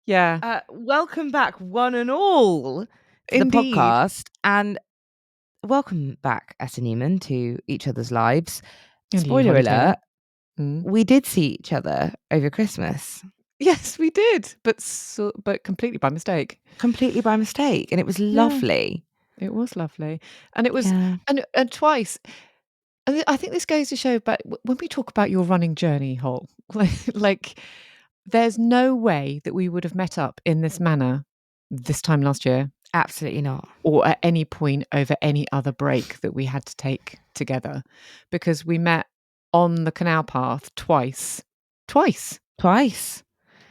Yeah. Welcome back, one and all, to the Indeed. podcast, and welcome back, Esther Newman, to Each Other's Lives. And you, Spoiler Holly Taylor. alert, we did see each other over Christmas. Yes, we did, but completely by mistake. Completely by mistake, and it was Yeah, lovely. it was lovely. And it was Yeah. and twice. And I think this goes to show, but when we talk about your running journey, Hol, like there's no way that we would have met up in this manner this time last year Absolutely not. or at any point over any other break that we had to take together, because we met on the canal path twice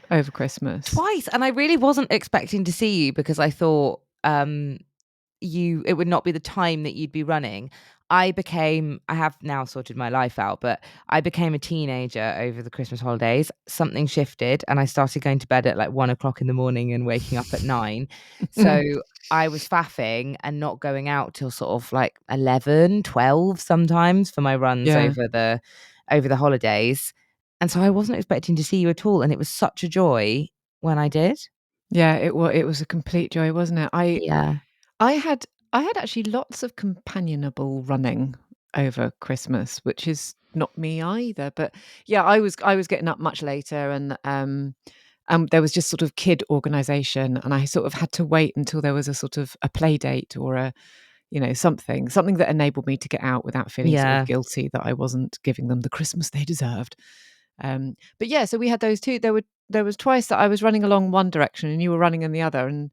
over Christmas. And I really wasn't expecting to see you because I thought it would not be the time that you'd be running. I have now sorted my life out, but I became a teenager over the Christmas holidays. Something shifted and I started going to bed at like 1 o'clock in the morning and waking up at 9. So I was faffing and not going out till sort of like 11, 12 sometimes for my runs Yeah. over the holidays. And so I wasn't expecting to see you at all. And it was such a joy when I did. Yeah, it was a complete joy, wasn't it? Yeah. I had actually lots of companionable running over Christmas, which is not me either. But yeah, I was getting up much later, and there was just sort of kid organisation, and I sort of had to wait until there was a sort of a play date or a something that enabled me to get out without feeling sort of Yeah. guilty that I wasn't giving them the Christmas they deserved. But yeah, so we had those two. There was twice that I was running along one direction and you were running in the other, and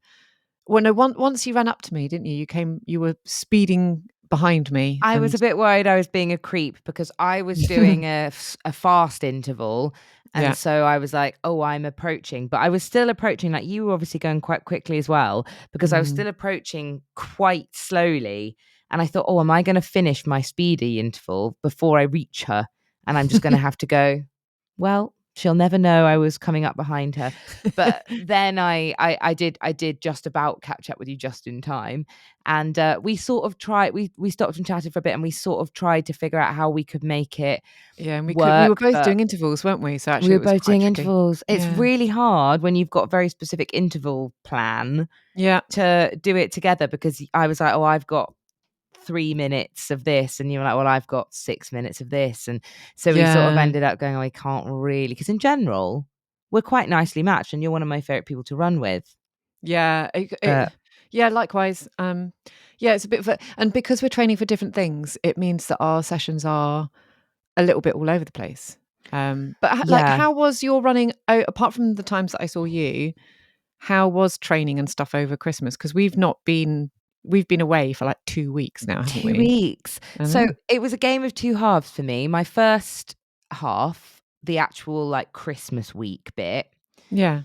once you ran up to me, didn't you? You were speeding behind me, I was and a bit worried I was being a creep because I was doing a fast interval. yeah, And so I was like, oh, I'm approaching. But I was still approaching. Like you were obviously going quite quickly as well, because I was still approaching quite slowly. And I thought, oh, am I going to finish my speedy interval before I reach her? And I'm just going to have to go, well, she'll never know I was coming up behind her. But then I did just about catch up with you just in time. And we sort of tried, we stopped and chatted for a bit, and we sort of tried to figure out how we could make it yeah, and we were work. both But doing intervals, weren't we? So we actually, were it was both quite doing tricky. intervals. It's Yeah, really hard when you've got a very specific interval plan yeah, to do it together, because I was like, oh, I've got 3 minutes of this, and you were like, well, I've got 6 minutes of this. And so we sort of yeah, ended up going, oh, I can't really, because in general we're quite nicely matched and you're one of my favorite people to run with. yeah. But Yeah, likewise. Yeah, it's a bit of and because we're training for different things, it means that our sessions are a little bit all over the place. But like, yeah, how was your running? Apart from the times that I saw you, how was training and stuff over Christmas? Because we've been away for like 2 weeks now, haven't 2 we? weeks. I So know. it was a game of two halves for me. My first half, the actual like Christmas week bit, Yeah.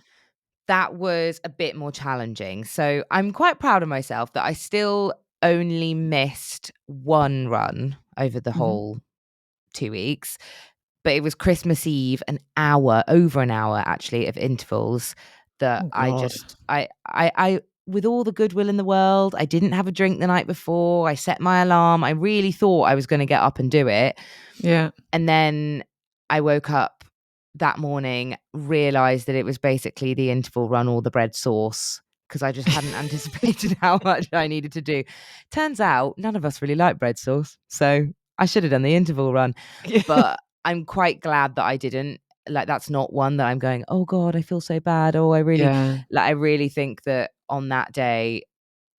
that was a bit more challenging. So I'm quite proud of myself that I still only missed one run over the Mhm. whole 2 weeks. But it was Christmas Eve, over an hour actually, of intervals that Oh God. I with all the goodwill in the world, I didn't have a drink the night before. I set my alarm. I really thought I was going to get up and do it. Yeah. And then I woke up that morning, realized that it was basically the interval run or the bread sauce, because I just hadn't anticipated how much I needed to do. Turns out none of us really like bread sauce. So I should have done the interval run. Yeah. But I'm quite glad that I didn't. Like, that's not one that I'm going, oh God, I feel so bad. Oh, Yeah. I really think that on that day,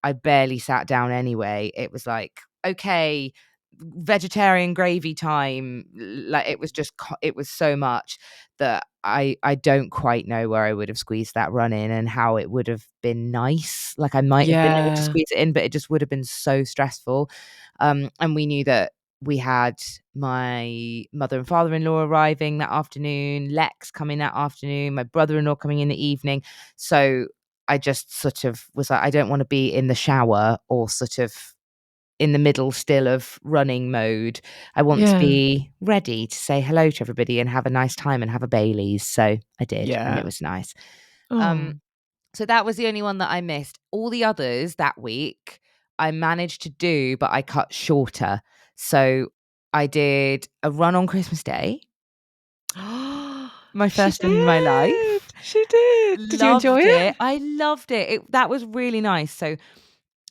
I barely sat down anyway. It was like, okay, vegetarian gravy time. Like, it was just, it was so much that I don't quite know where I would have squeezed that run in and how it would have been nice. Like, I might have been able to Yeah. squeeze it in, but it just would have been so stressful. And we knew that we had my mother and father-in-law arriving that afternoon, Lex coming that afternoon, my brother-in-law coming in the evening. So I just sort of was like, I don't want to be in the shower or sort of in the middle still of running mode. I want to Yeah. be ready to say hello to everybody and have a nice time and have a Baileys. So I did, and it Yeah. was nice. Um, Oh. so that was the only one that I missed. All the others that week I managed to do, but I cut shorter. So I did a run on Christmas Day, my She first in my did. life. She did. Did you enjoy Loved it? it. I loved it. That was really nice. So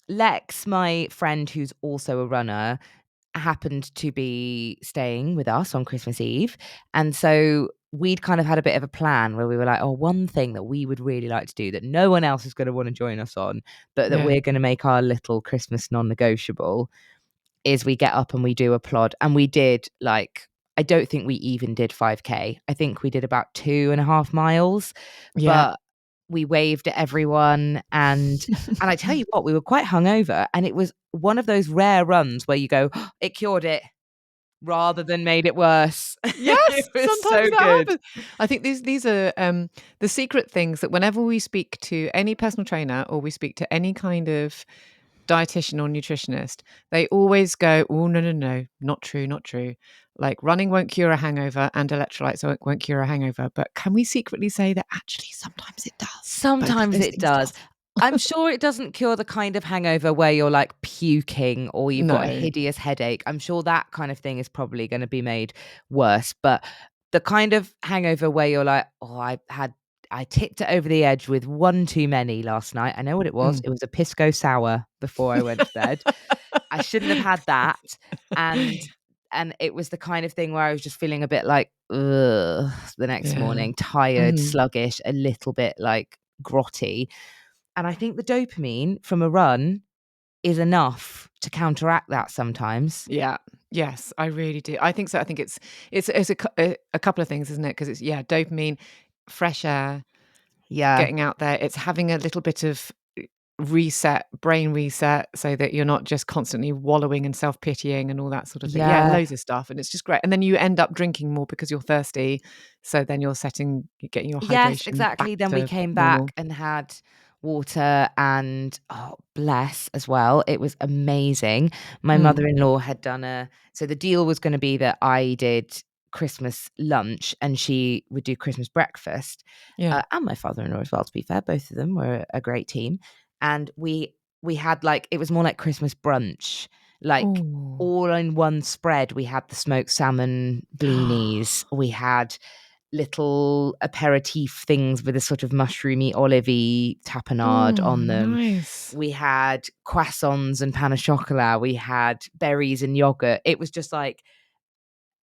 Lex, my friend who's also a runner, happened to be staying with us on Christmas Eve. And so we'd kind of had a bit of a plan where we were like, oh, one thing that we would really like to do that no one else is going to want to join us on, but that Yeah. we're going to make our little Christmas non-negotiable is we get up and we do a plod. And we did like, I don't think we even did 5K. I think we did about 2.5 miles, Yeah. but we waved at everyone. And I tell you what, we were quite hungover, and it was one of those rare runs where you go, "Oh, it cured it," rather than made it worse. It Yes, was sometimes so that good. happens. I think these are, the secret things that whenever we speak to any personal trainer or we speak to any kind of dietitian or nutritionist, they always go, "Oh, no, no, no, not true, not true. Like running won't cure a hangover and electrolytes won't cure a hangover." But can we secretly say that actually sometimes it does? Both of Sometimes those it things does. does. I'm sure it doesn't cure the kind of hangover where you're like puking or you've got a No. hideous headache. I'm sure that kind of thing is probably going to be made worse. But the kind of hangover where you're like, oh, I tipped it over the edge with one too many last night. I know what it was. Mm. It was a pisco sour before I went to bed. I shouldn't have had that. And it was the kind of thing where I was just feeling a bit like, ugh, the next Yeah. morning, tired, Mhm. sluggish, a little bit like grotty. And I think the dopamine from a run is enough to counteract that sometimes. Yeah. Yes, I really do. I think so. I think it's a couple of things, isn't it? Because it's, yeah, dopamine, fresh air, Yeah. getting out there. It's having a little bit of reset, brain reset, so that you're not just constantly wallowing and self-pitying and all that sort of thing. Yeah, Yeah. loads of stuff, and it's just great. And then you end up drinking more because you're thirsty, so then you're getting your Yes, hydration back exactly. Then we to came back normal. and had water and oh bless as well. It was amazing. My Mm, mother-in-law had done so the deal was going to be that I did Christmas lunch and she would do Christmas breakfast. yeah. And my father-in-law as well, to be fair. Both of them were a great team. And we had like it was more like Christmas brunch, like Oh. all in one spread. We had the smoked salmon blinis. We had little aperitif things with a sort of mushroomy, olivey tapenade Oh, on them. nice. We had croissants and pain au chocolat. We had berries and yogurt. It was just like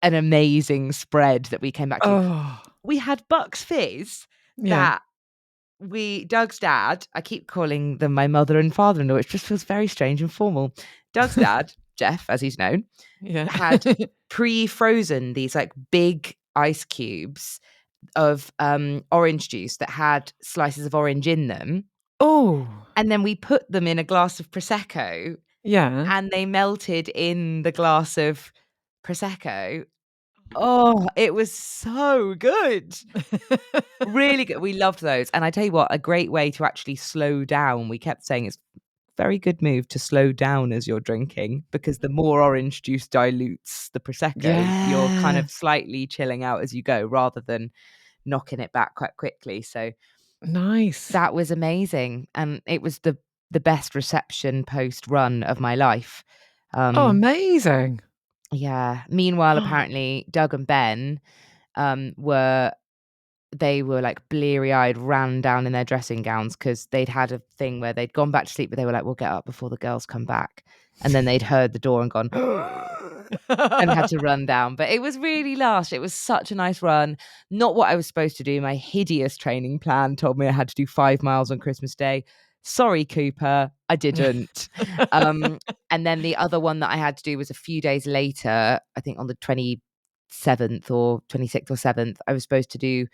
an amazing spread that we came back to. Oh, We had Bucks Fizz yeah. that Doug's dad, I keep calling them my mother and father-in-law, which just feels very strange and formal. Doug's dad, Jeff, as he's known, Yeah. had pre-frozen these like big ice cubes of orange juice that had slices of orange in them. Oh, And then we put them in a glass of prosecco yeah. and they melted in the glass of prosecco. Oh, it was so good. Really good. We loved those. And I tell you what, a great way to actually slow down. We kept saying it's very good move to slow down as you're drinking because the more orange juice dilutes the prosecco, you're kind Yeah. of slightly chilling out as you go rather than knocking it back quite quickly. So Nice. that was amazing, and it was the best reception post run of my life. Oh, Um, amazing. yeah. Meanwhile, apparently Doug and Ben were they were like bleary eyed, ran down in their dressing gowns because they'd had a thing where they'd gone back to sleep, but they were like, "We'll get up before the girls come back," and then they'd heard the door and gone. And had to run down. But it was really lush. It was such a nice run. Not what I was supposed to do. My hideous training plan told me I had to do 5 miles on Christmas Day. Sorry, Cooper, I didn't. Um, and then the other one that I had to do was a few days later, I think on the 27th or 26th or 7th, I was supposed to do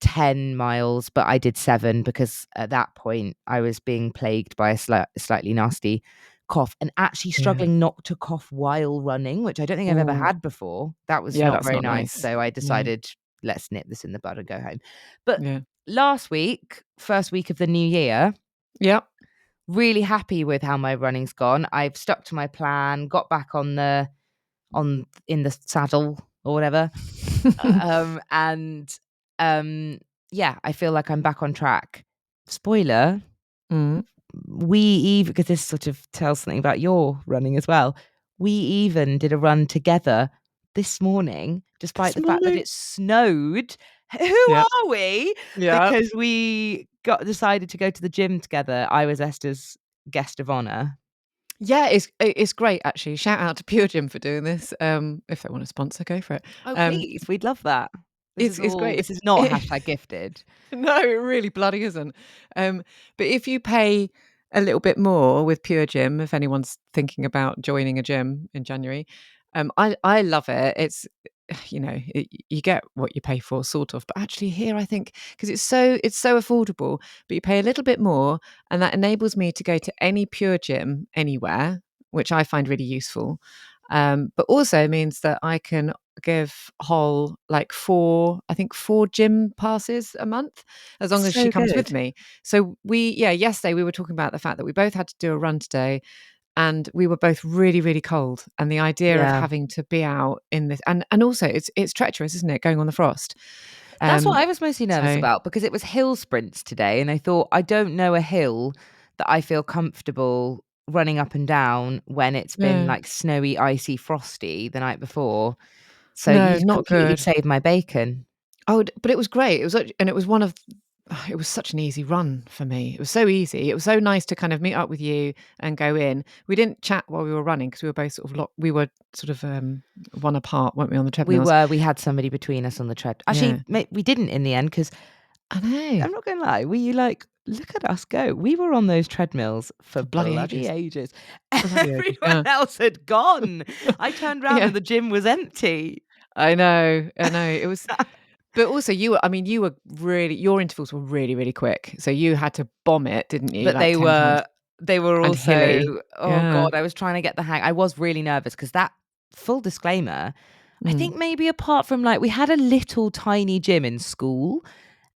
10 miles, but I did 7 because at that point I was being plagued by a slightly nasty cough and actually Yeah. struggling not to cough while running, which I don't think I've ever Oh, had before. That was yeah, not that's very not nice. nice. So I Yeah. decided, let's nip this in the bud and go home. But Yeah. last week, first week of the new year, Yep. really happy with how my running's gone. I've stuck to my plan, got back on in the saddle or whatever. And yeah, I feel like I'm back on track. Spoiler, Mm. we even because this sort of tells something about your running as well. We even did a run together this morning, despite This the fact that morning? it snowed Who Yeah. are we? Yeah. Because we decided to go to the gym together. I was Esther's guest of honor. Yeah, it's great actually. Shout out to Pure Gym for doing this. If they want to sponsor, go for it. Oh, Um, please, we'd love that. it's great. This is not hashtag gifted. No, it really bloody isn't. But if you pay a little bit more with Pure Gym, if anyone's thinking about joining a gym in January, I love it. It's you get what you pay for, sort of. But actually, here I think because it's so affordable, but you pay a little bit more, and that enables me to go to any Pure Gym anywhere, which I find really useful. But also means that I can give whole like four gym passes a month as long as she So comes with good. me. So yesterday we were talking about the fact that we both had to do a run today and we were both really, really cold. And the idea of Yeah. having to be out in this and also it's treacherous, isn't it, going on the frost? That's what Um I was mostly nervous so about because it was hill sprints today. And I thought, I don't know a hill that I feel comfortable running up and down when it's been yeah. like snowy, icy, frosty the night before. So No, you not completely good. saved my bacon. Oh, but it was great. It was one of it was such an easy run for me. It was so easy. It was so nice to kind of meet up with you and go in. We didn't chat while we were running because we were both sort of we were sort of one apart, weren't we, on the treadmills? We had somebody between us on the tread. Actually, Yeah. we didn't in the end because I know. I'm not going to lie. We like, look at us go. We were on those treadmills for For bloody bloody ages. ages. Bloody ages. Everyone Yeah. else had gone. I turned around Yeah. and the gym was empty. I know. I know. It was but also you were really your intervals were really, really quick. So you had to bomb it, didn't you? But Like 10 times they were and also, hilly. oh Yeah. God, I was trying to get the hang. I was really nervous because that, full disclaimer, I Mm. think maybe apart from like, we had a little tiny gym in school.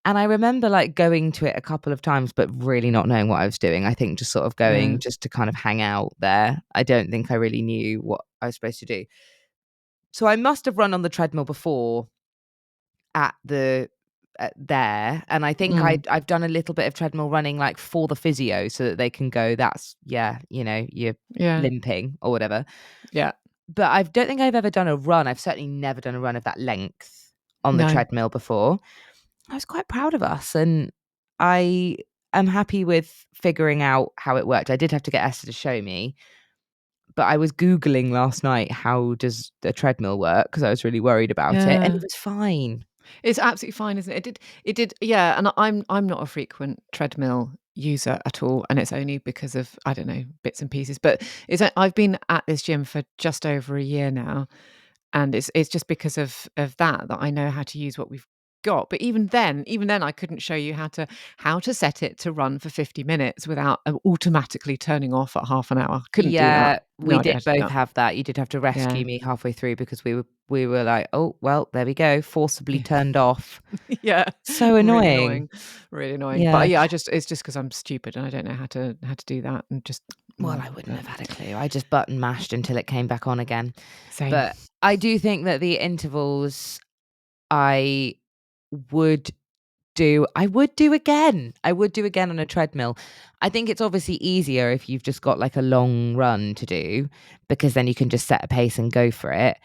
And I remember like going to it a couple of times, but really not knowing what I was doing. I think just sort of Yeah. going just to kind of hang out there. I don't think I really knew what I was supposed to do. So I must have run on the treadmill before at the there, and I think Mm. I've done a little bit of treadmill running like for the physio so that they can go, that's, yeah, you're Yeah. limping or whatever. Yeah. But I don't think I've ever done a run. I've certainly never done a run of that length on the No. treadmill before. I was quite proud of us, and I am happy with figuring out how it worked. I did have to get Esther to show me, but I was Googling last night, how does the treadmill work? Because I was really worried about it, and it Yeah. was fine. It's absolutely fine, isn't it? It did, yeah, and I'm not a frequent treadmill user at all, and it's only because of, I don't know, bits and pieces, but I've been at this gym for just over a year now, and it's just because of that I know how to use what we've got. But even then I couldn't show you how to set it to run for 50 minutes without automatically turning off at half an hour. Couldn't do that. Yeah, we No idea did how to do both that. have that. You did have to rescue Yeah. me halfway through because we were like, "Oh, well, there we go, forcibly turned off." Yeah, So really annoying. annoying, really annoying. But Yeah. yeah, it's just because 'cause I'm stupid and I don't know how to do that and just Well, I wouldn't but have had a clue. I just button mashed until it came back on again. same. But I do think that the intervals I would I would do again. I would do again on a treadmill. I think it's obviously easier if you've just got like a long run to do because then you can just set a pace and go for it.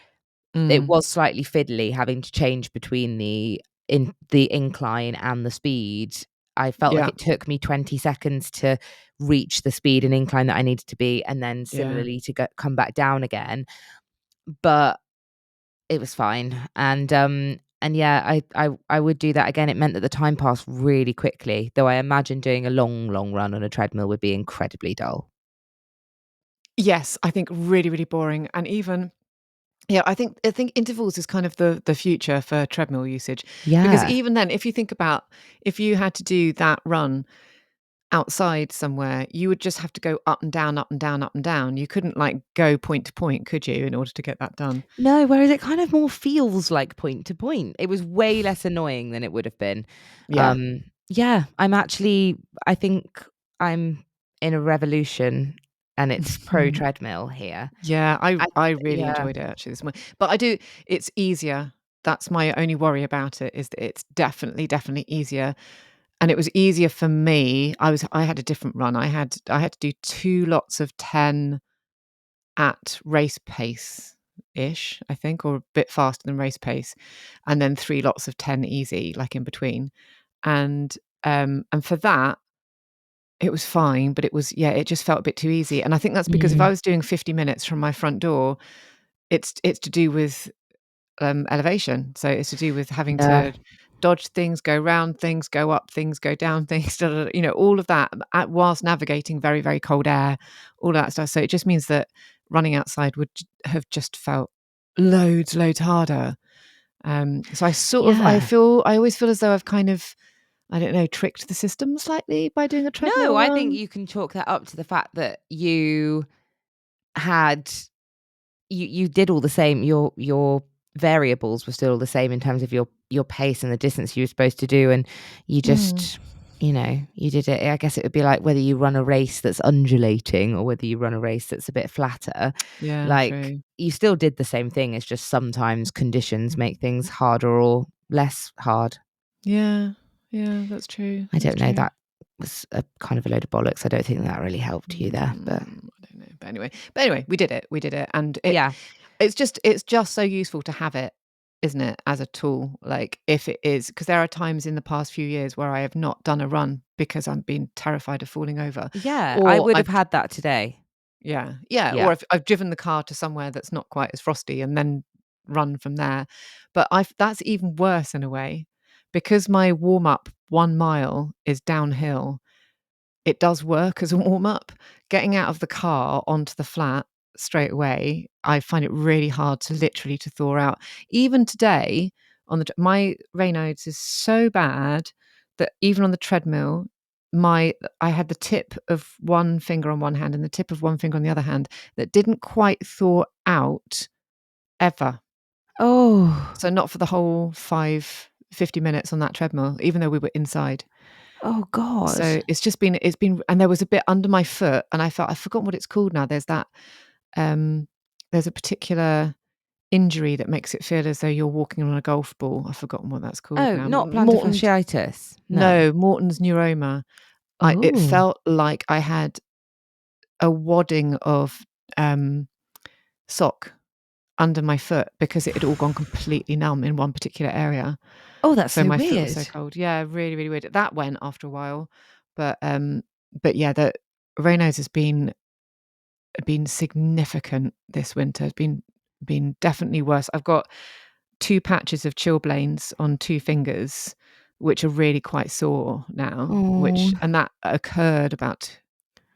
It Mm, was slightly fiddly having to change between the incline and the speed. I felt like yeah, it took me 20 seconds to reach the speed and incline that I needed to be, and then yeah. similarly to come back down again. But it was fine. And yeah, I would do that again. It meant that the time passed really quickly, though I imagine doing a long, long run on a treadmill would be incredibly dull. Yes, I think really, really boring and even yeah, I think intervals is kind of the future for treadmill usage because Yeah. even then, if you think about if you had to do that run outside somewhere, you would just have to go up and down, up and down, up and down. You couldn't, like, go point to point, could you, in order to get that done? No, whereas it kind of more feels like point to point. It was way less annoying than it would have been. Yeah. Yeah, I think I'm in a revolution and it's pro treadmill here. Yeah, I I I really yeah. enjoyed it actually this morning. But I do it's easier. That's my only worry about it is that it's definitely, definitely easier. And it was easier for me. I had a different run. I had to do 2 lots of 10 at race pace ish, I think, or a bit faster than race pace, and then 3 lots of 10 easy, like in between. And for that, it was fine, but it just felt a bit too easy. And I think that's because if I Mm. was doing 50 minutes from my front door, it's to do with elevation. So it's to do with having Yeah. to dodge things, go round things, go up things, go down things, all of that whilst navigating very, very cold air, all that stuff. So it just means that running outside would have just felt loads harder. So Yeah. I always feel as though I've kind of, I don't know, tricked the system slightly by doing a No, treadmill I think run. you can chalk that up to the fact that had you did all the same. Your variables were still the same in terms of your pace and the distance you were supposed to do, and you Mm, just, you did it. I guess it would be like whether you run a race that's undulating or whether you run a race that's a bit flatter. yeah, Like, true. you still did the same thing. It's just sometimes conditions make things harder or less hard. Yeah, yeah, that's true. I That's don't know. true. That was a kind of a load of bollocks. I don't think that really helped you there, but I don't know. But anyway, we did it. We did it. And yeah, it's just so useful to have it, isn't it, as a tool? Like if it is, because there are times in the past few years where I have not done a run because I'm being terrified of falling over. yeah, I Or would have I've had that today. Yeah, yeah, Yeah. or I've driven the car to somewhere that's not quite as frosty and then run from there. But I've that's even worse in a way, because my warm up 1 mile is downhill. It does work as a warm up. Getting out of the car onto the flat straight away, I find it really hard to literally to thaw out. Even today on my Raynaud's is so bad that even on the treadmill, I had the tip of one finger on one hand and the tip of one finger on the other hand that didn't quite thaw out ever. Oh. So not for the whole 50 minutes on that treadmill, even though we were inside. Oh god. So it's been and there was a bit under my foot and I've forgotten what it's called now. Um there's a particular injury that makes it feel as though you're walking on a golf ball. I've forgotten what that's called Oh, now. not plantar Morton's fasciitis? No. No, Morton's neuroma. It Oh. felt like I had a wadding of sock under my foot because it had all gone completely numb in one particular area. Oh, that's So so my foot was weird. so cold. Yeah, really, really weird. That went after a while, but yeah, the Raynaud's has been significant this winter. It's been definitely worse. I've got 2 patches of chilblains on 2 fingers, which are really quite sore now, Oh. and that occurred about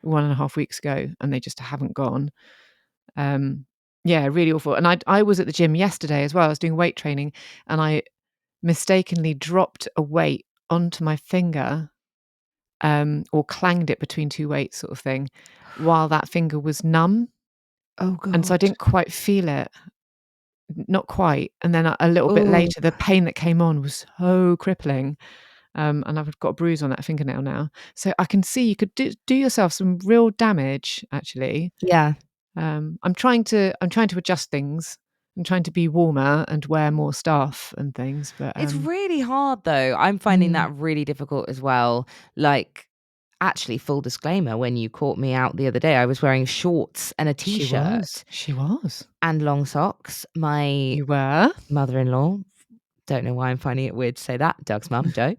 1.5 weeks ago, and they just haven't gone. Um, yeah, really awful. And I was at the gym yesterday as well. I was doing weight training, and I mistakenly dropped a weight onto my finger, or clanged it between 2 weights sort of thing, while that finger was numb, Oh and so I god. didn't quite feel it. Not quite, and then a little bit Oh. later, the pain that came on was so crippling, and I've got a bruise on that fingernail now. So I can see you could do yourself some real damage, actually. Yeah. I'm trying to adjust things. I'm trying to be warmer and wear more stuff and things, but, It's really hard though. I'm finding mm, that really difficult as well. Like, actually, full disclaimer, when you caught me out the other day, I was wearing shorts and a she was. t-shirt She was. and long socks. My You were? mother-in-law, don't know why I'm finding it weird to say that, Doug's mum, Jo,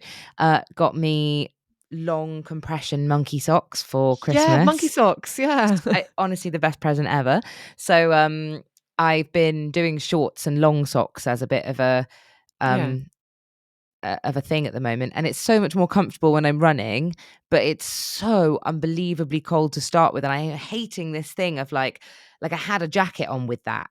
got me long compression monkey socks for Yeah, monkey Christmas. socks, yeah. Honestly, the best present ever. So, I've been doing shorts and long socks as a bit Yeah, um of a thing at the moment, and it's so much more comfortable when I'm running, but it's so unbelievably cold to start with, and I'm hating this thing of like I had a jacket on with that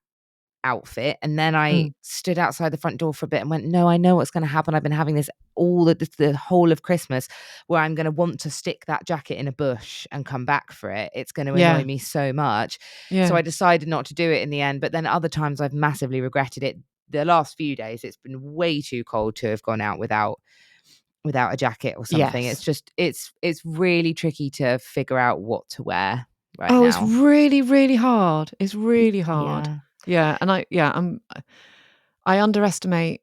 outfit, and then I mm, stood outside the front door for a bit and went, no, I know what's going to happen. I've been having this all the whole of Christmas, where I'm going to want to stick that jacket in a bush and come back for it. It's going to annoy yeah, me so much. So yeah. I decided not to do it in the end, but then other times I've massively regretted it. The last few days it's been way too cold to have gone out without a jacket or something. It's Yes. just it's really tricky to figure out what to wear right Oh, it's now. really, really hard. It's really hard. Yeah. Yeah, and I underestimate.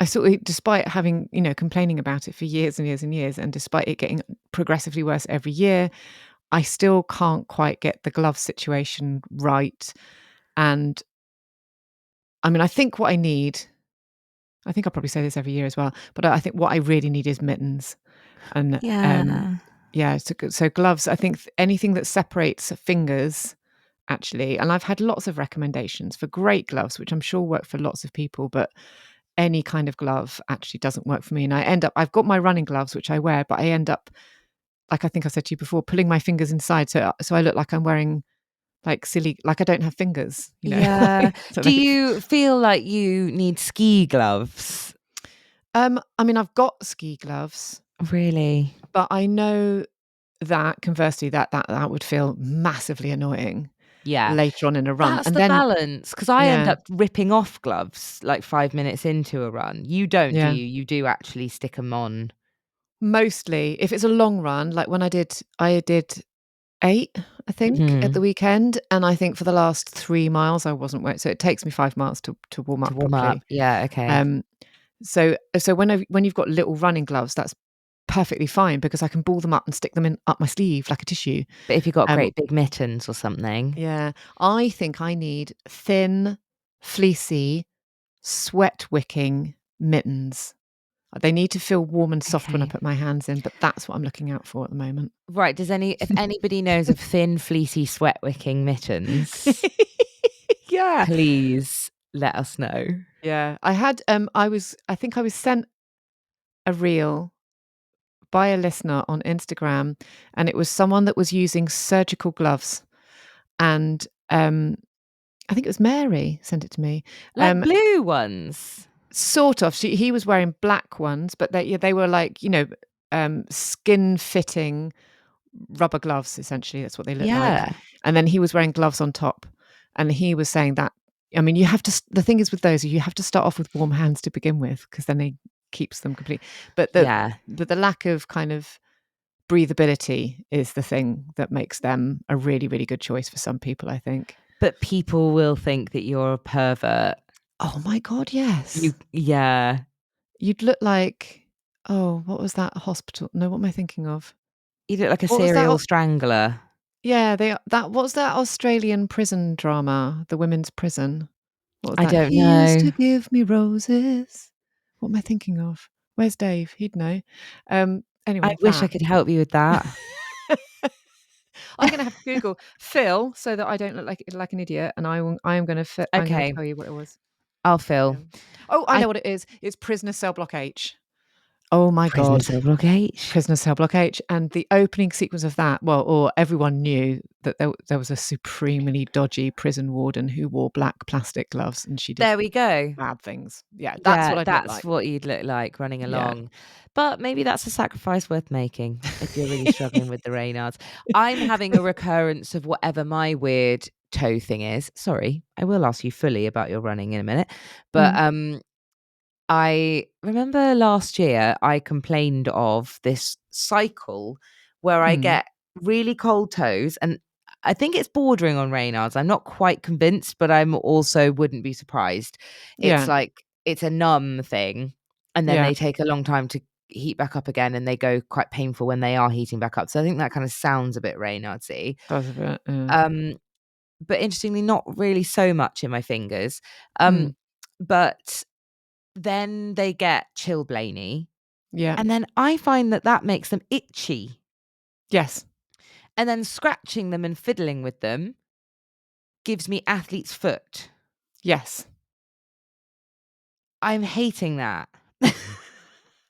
I sort of, despite having, complaining about it for years and years and years, and despite it getting progressively worse every year, I still can't quite get the glove situation right. And I mean, I think I'll probably say this every year as well, but I think what I really need is mittens. And, Yeah. yeah, so gloves, I think anything that separates fingers actually, and I've had lots of recommendations for great gloves, which I'm sure work for lots of people, but any kind of glove actually doesn't work for me. And I've got my running gloves, which I wear, but I end up, like I think I said to you before, pulling my fingers inside. So I look like I'm wearing like silly, like I don't have fingers, you know. Yeah. So Do they, you feel like you need ski gloves? I mean, I've got ski gloves, Really? but I know that conversely, that would feel massively annoying Yeah. later on in a run. That's And the then, balance, because I end yeah, up ripping off gloves like 5 minutes into a run. You don't, do yeah. you? You do actually stick them on. Mostly, if it's a long run, like when I did 8, I think, at the Mhm. weekend, and I think for the last 3 miles I wasn't wearing, so it takes me 5 miles to warm To up warm up. properly. Yeah, okay. Um, so when you've got little running gloves, that's perfectly fine because I can ball them up and stick them in up my sleeve like a tissue. But if you've got Um, great big mittens or something. yeah, I think I need thin, fleecy, sweat wicking mittens. They need to feel warm and soft when I Okay. put my hands in, but that's what I'm looking out for at the moment. Right, if anybody knows of thin, fleecy, sweat wicking mittens, Yeah. please let us know. Yeah. I think I was sent a reel by a listener on Instagram, and it was someone that was using surgical gloves. And I think it was Mary sent it to me. Like Um, blue ones. Sort of. He was wearing black ones, but they were like, skin fitting rubber gloves, essentially. That's what they look like. Yeah. And then he was wearing gloves on top. And he was saying that, I mean, you have to, the thing is with those, you have to start off with warm hands to begin with, because then they keeps them complete. But Yeah. the lack of kind of breathability is the thing that makes them a really, really good choice for some people, I think. But people will think that you're a pervert. Oh my God, yes. Yeah. You'd look like, oh, what was that hospital? No, what am I thinking of? You look like a What was that? serial strangler. Yeah, what's that Australian prison drama, the women's prison? What was I that? don't He used know. to give me roses. What am I thinking of? Where's Dave? He'd know. I Anyway, wish I that. could help you with that. I'm gonna have to Google Phil so that I don't look like an idiot, and I'm gonna Okay, tell you what it was. I'll fill. Um, oh, I I know what it is. It's Prisoner Cell Block H. Oh my Prisoner God. Cell Block H. Prisoner Cell Block H, and the opening sequence of that, well, or everyone knew that there was a supremely dodgy prison warden who wore black plastic gloves, and she did There we go. bad things. Yeah, that's what Yeah, I'd look that's like. what you'd look like running Yeah. along. But maybe that's a sacrifice worth making if you're really struggling with the Raynaud's. I'm having a recurrence of whatever my weird toe thing is. Sorry, I will ask you fully about your running in a minute. But Mm, I remember last year I complained of this cycle where I mm, get really cold toes, and I think it's bordering on Raynaud's. I'm not quite convinced, but I'm also wouldn't be surprised. It's yeah, like it's a numb thing, and then yeah, they take a long time to heat back up again, and they go quite painful when they are heating back up. So I think that kind of sounds a bit Raynaud's-y. does a bit, yeah. Um, but interestingly, not really so much in my fingers. Mm, But then they get chilblainy, yeah, and then I find that that makes them itchy, yes, and then scratching them and fiddling with them gives me athlete's foot. yes. I'm hating that.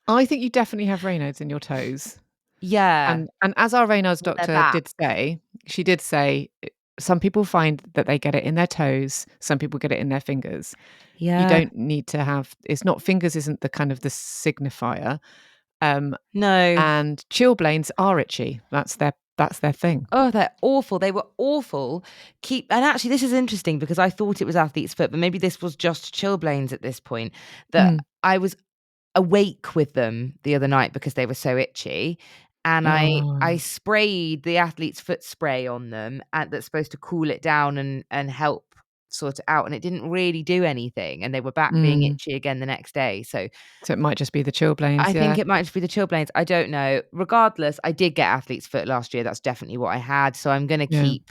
I think you definitely have Raynaud's in your toes. Yeah, And as our Raynaud's when they're doctor back. did say, she did say, some people find that they get it in their toes, some people get it in their fingers. You Yeah. don't need to have, it's not, fingers isn't the kind of the signifier. Um, No. and chilblains are itchy. That's their thing. Oh, they're awful. They were awful. And actually, this is interesting because I thought it was athlete's foot, but maybe this was just chilblains at this point. That Mm. I was awake with them the other night because they were so itchy, and I Oh. sprayed the athlete's foot spray on them, and that's supposed to cool it down and help sort it out, and it didn't really do anything, and they were back being Mm. itchy again the next day. So So it might just be the chilblains, I think yeah. it might just be the chilblains. I don't know. Regardless, I did get athlete's foot last year. That's definitely what I had. So I'm gonna Yeah. keep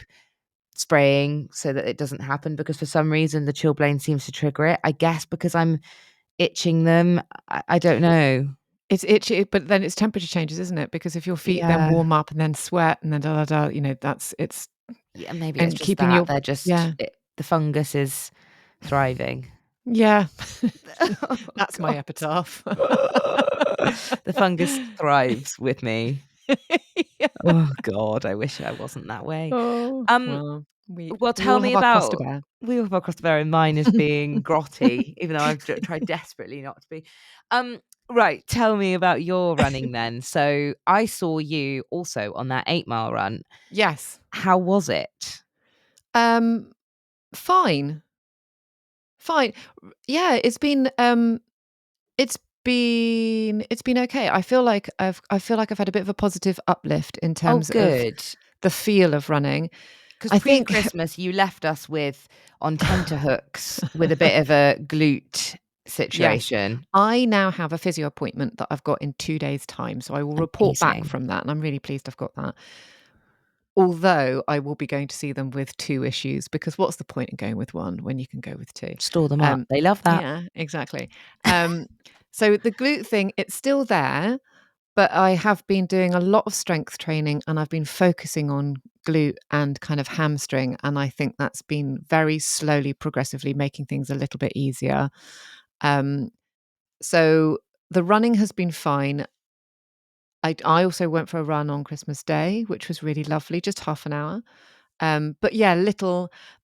spraying so that it doesn't happen, because for some reason the chilblain seems to trigger it. I guess because I'm itching them. I don't know. It's itchy, but then it's temperature changes, isn't it? Because if your feet then Yeah. warm up and then sweat and then it's Yeah, maybe it's and just keeping that. your They're just yeah. the fungus is thriving. Yeah. Oh That's my god. epitaph. The fungus thrives with me. Yeah. Oh god, I wish I wasn't that way. Oh, Um, well, we well, we tell all me have our cross to about bear. we all have across the bear, and mine is being grotty, even though I've tried desperately not to be. Um, right, tell me about your running then. So I saw you also on that 8 mile run. Yes. How was it? Um, fine. Fine. Yeah, it's been okay. I feel like I've had a bit of a positive uplift in Oh, terms of good. the feel of running. Because I think pre-Christmas you left us with on tenterhooks with a bit of a glute yes, situation. I now have a physio appointment that I've got in 2 days' time, so I will report back Amazing. from that, and I'm really pleased I've got that. Although I will be going to see them with 2 issues, because what's the point in going with 1 when you can go with 2? Store them up. Um, They love that. yeah, exactly. Um, so the glute thing, it's still there, but I have been doing a lot of strength training and I've been focusing on glute and kind of hamstring, and I think that's been very slowly, progressively making things a little bit easier. Um, so the running has been fine. I also went for a run on Christmas Day, which was really lovely, just half an hour. But yeah,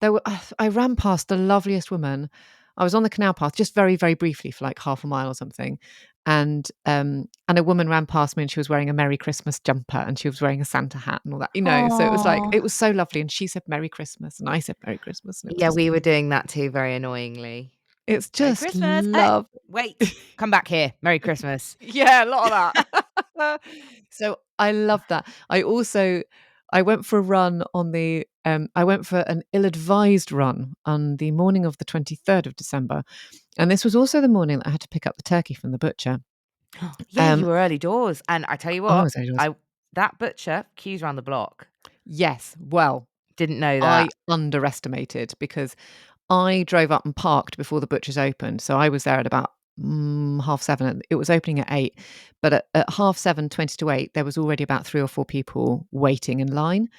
I ran past the loveliest woman. I was on the canal path just very, very briefly for like half a mile or something. And a woman ran past me and she was wearing a Merry Christmas jumper and she was wearing a Santa hat and all that, so it was like, Oh. it was so lovely. And she said Merry Christmas and I said Merry Christmas. And it was Yeah, just, we were doing that too, very annoyingly. it's Merry just Christmas. Hey, love. wait, come back here. Merry Christmas. Yeah, a lot of that. So I love that. I went for a run I went for an ill-advised run on the morning of the 23rd of December. And this was also the morning that I had to pick up the turkey from the butcher. Yeah, you Um, were early doors. And I tell you I what, was only I that butcher queues around the block. yes, well, Didn't know that. I underestimated because I drove up and parked before the butcher's opened. So I was there at about 7:30. And it was opening at 8. But at 7:30, 20 to 8, there was already about 3 or 4 people waiting in line.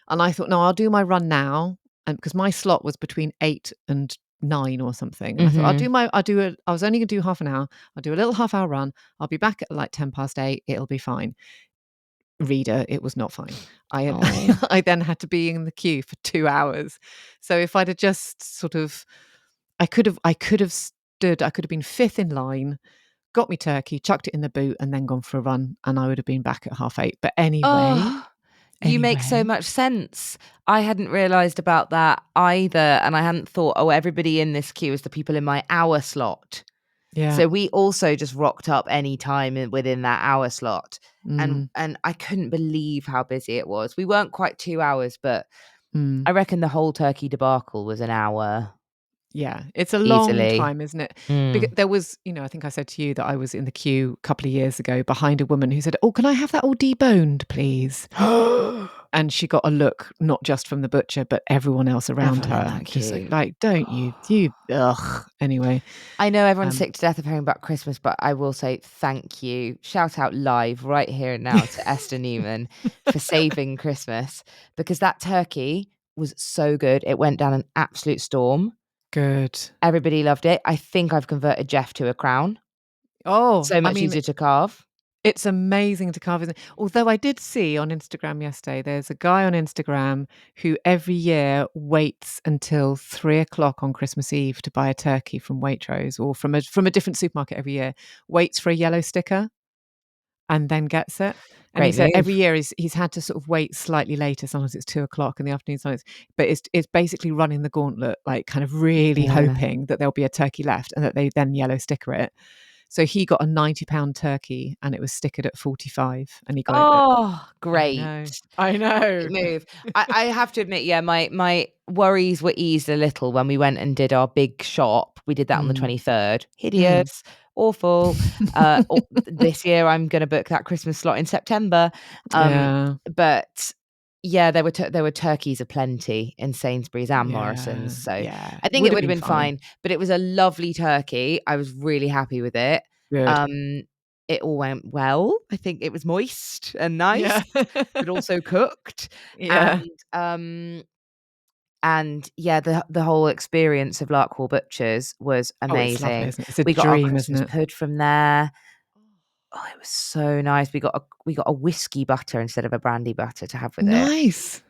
And I thought, no, I'll do my run now. And because my slot was between 8 and 9 or something. And I thought, Mhm. I was only going to do half an hour. I'll do a little half-hour run. I'll be back at like 8:10. It'll be fine. Reader, it was not fine. Oh. I then had to be in the queue for 2 hours. So if I'd have just sort of I could have been 5th in line, got me turkey, chucked it in the boot, and then gone for a run, and I would have been back at 8:30. But Oh, you make so anyway, much sense. I hadn't realized about that either, and I hadn't thought, oh, everybody in this queue is the people in my hour slot. yeah, So we also just rocked up any time within that hour slot. And mm, and I couldn't believe how busy it was. We weren't quite 2 hours, but mm, I reckon the whole turkey debacle was an hour yeah, it's a long easily. time, isn't it? Because Mm. there was, I think I said to you that I was in the queue a couple of years ago behind a woman who said, "Oh, can I have that all deboned, please?" And she got a look not just from the butcher, but everyone else around Everyone in her, that just queue. like, "Don't you ugh." Anyway, I know everyone's um sick to death of hearing about Christmas, but I will say thank you. Shout out live right here and now to Esther Newman for saving Christmas, because that turkey was so good. It went down an absolute storm. Good. Everybody loved it. I think I've converted Jeff to a crown. Oh, So I much mean, easier to carve. it's amazing to carve, isn't it? Although I did see on Instagram yesterday, there's a guy on Instagram who every year waits until 3 o'clock on Christmas Eve to buy a turkey from Waitrose or from a different supermarket every year, waits for a yellow sticker and then gets it. And he Great said every move. year he's had to sort of wait slightly later. Sometimes it's 2 o'clock in the afternoon, sometimes, but it's basically running the gauntlet, like kind of really Yeah. hoping that there'll be a turkey left and that they then yellow sticker it. So he got a £90 turkey and it was stickered at 45 and he got it at Oh, I great. know. I know. Great move. I have to admit, yeah, my worries were eased a little when we went and did our big shop. We did that on the Mm. 23rd. Mm. Hideous, awful. This year I'm going to book that Christmas slot in September. Um, Yeah. but Yeah, there were turkeys aplenty in Sainsbury's and Yeah, Morrison's, so yeah. I think Would it have would have been been fine. fine, but it was a lovely turkey. I was really happy with it. Good. Um, it all went well. I think it was moist and nice, Yeah. but also cooked, Yeah. and, um and yeah, the whole experience of Larkwall Butchers was Oh, it's lovely, amazing. isn't it? It's a We got our dream, isn't Christmas it? pud from there. Oh, it was so nice. We got a whiskey butter instead of a brandy butter to have with it. Nice.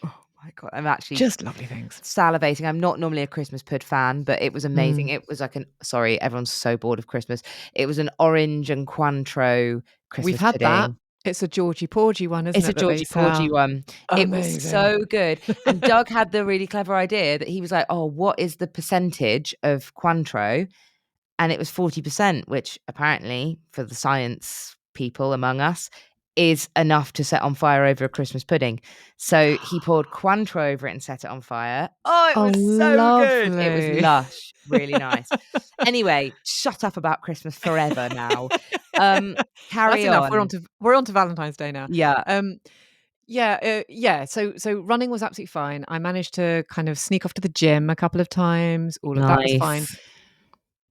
Oh my God, I'm actually Just lovely things. salivating. I'm not normally a Christmas pud fan, but it was amazing. Mm. It was like sorry, everyone's so bored of Christmas. It was an orange and Cointreau We've Christmas had that. pudding. It's a Georgie Porgy one, isn't It's a it, that they Georgie Porgy sell? one. It was Amazing. so good. And Doug had the really clever idea that he was like, "Oh, what is the percentage of Cointreau?" And it was 40%, which apparently for the science people among us is enough to set on fire over a Christmas pudding. So he poured Cointreau over it and set it on fire. Oh, it Oh, was so good. It was lovely. lush, really nice. Anyway, shut up about Christmas forever now. That's Carry enough. on. We're on to Valentine's Day now. Yeah, Um, yeah, yeah. So running was absolutely fine. I managed to kind of sneak off to the gym a couple of times. All of that was fine. nice.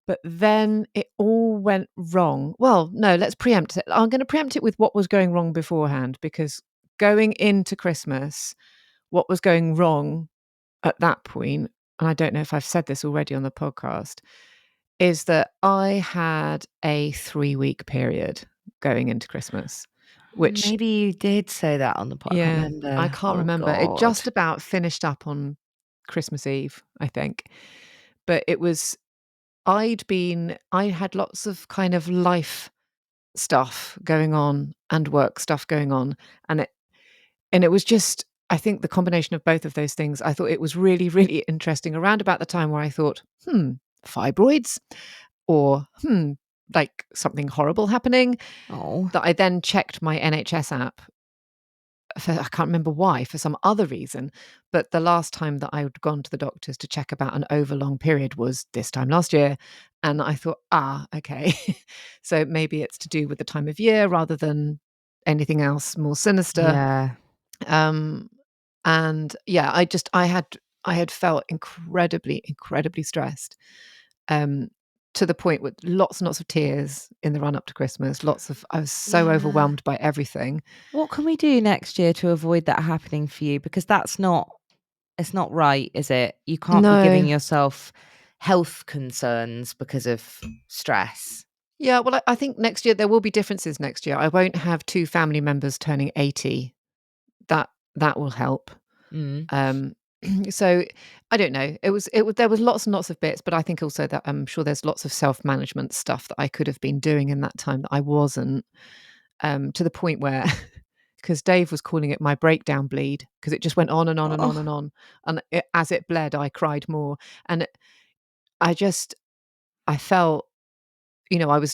But then it all went wrong. Well, no, let's preempt it. I'm going to preempt it with what was going wrong beforehand, because going into Christmas, what was going wrong at that point, and I don't know if I've said this already on the podcast, is that I had a 3-week period going into Christmas, which, Maybe you did say that on the pod. I can't yeah, I remember. can't Oh remember. It God. just about finished up on Christmas Eve, I think. But it was, I had lots of kind of life stuff going on and work stuff going on. And it was just, I think the combination of both of those things, I thought it was really, really interesting around about the time where I thought, fibroids, or like something horrible happening, Oh, that I then checked my NHS app for, I can't remember why, for some other reason. But the last time that I had gone to the doctors to check about an overlong period was this time last year. And I thought, okay. So maybe it's to do with the time of year rather than anything else more sinister. yeah. Um, and yeah, I had felt incredibly, incredibly stressed. Um, to the point with lots and lots of tears in the run up to Christmas. I was so Yeah. overwhelmed by everything. What can we do next year to avoid that happening for you? Because it's not right, is it? You can't be giving No. yourself health concerns because of stress. Yeah, well, I think next year there will be differences next year. I won't have 2 family members turning 80. That will help. Mm. Um, so I don't know. It was there was lots and lots of bits, but I think also that I'm sure there's lots of self-management stuff that I could have been doing in that time that I wasn't, to the point where, because Dave was calling it my breakdown bleed, because it just went on and on and on and Oh, on, and as it bled, I cried more, and I just I felt, I was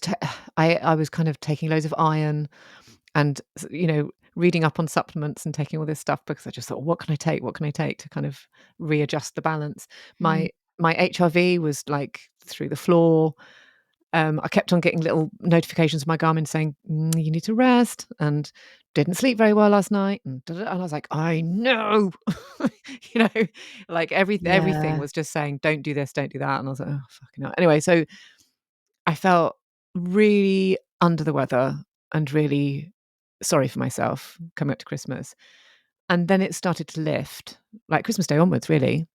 I was kind of taking loads of iron and reading up on supplements and taking all this stuff, because I just thought, what can I take? What can I take to kind of readjust the balance? mm. My HRV was like through the floor. I kept on getting little notifications on my Garmin saying, you need to rest, and didn't sleep very well last night. And I was like, I know, you know, like everything Yeah. was just saying, don't do this, don't do that. And I was like, oh, fucking hell. Anyway, so I felt really under the weather and really sorry for myself coming up to Christmas. And then it started to lift, like Christmas Day onwards, really,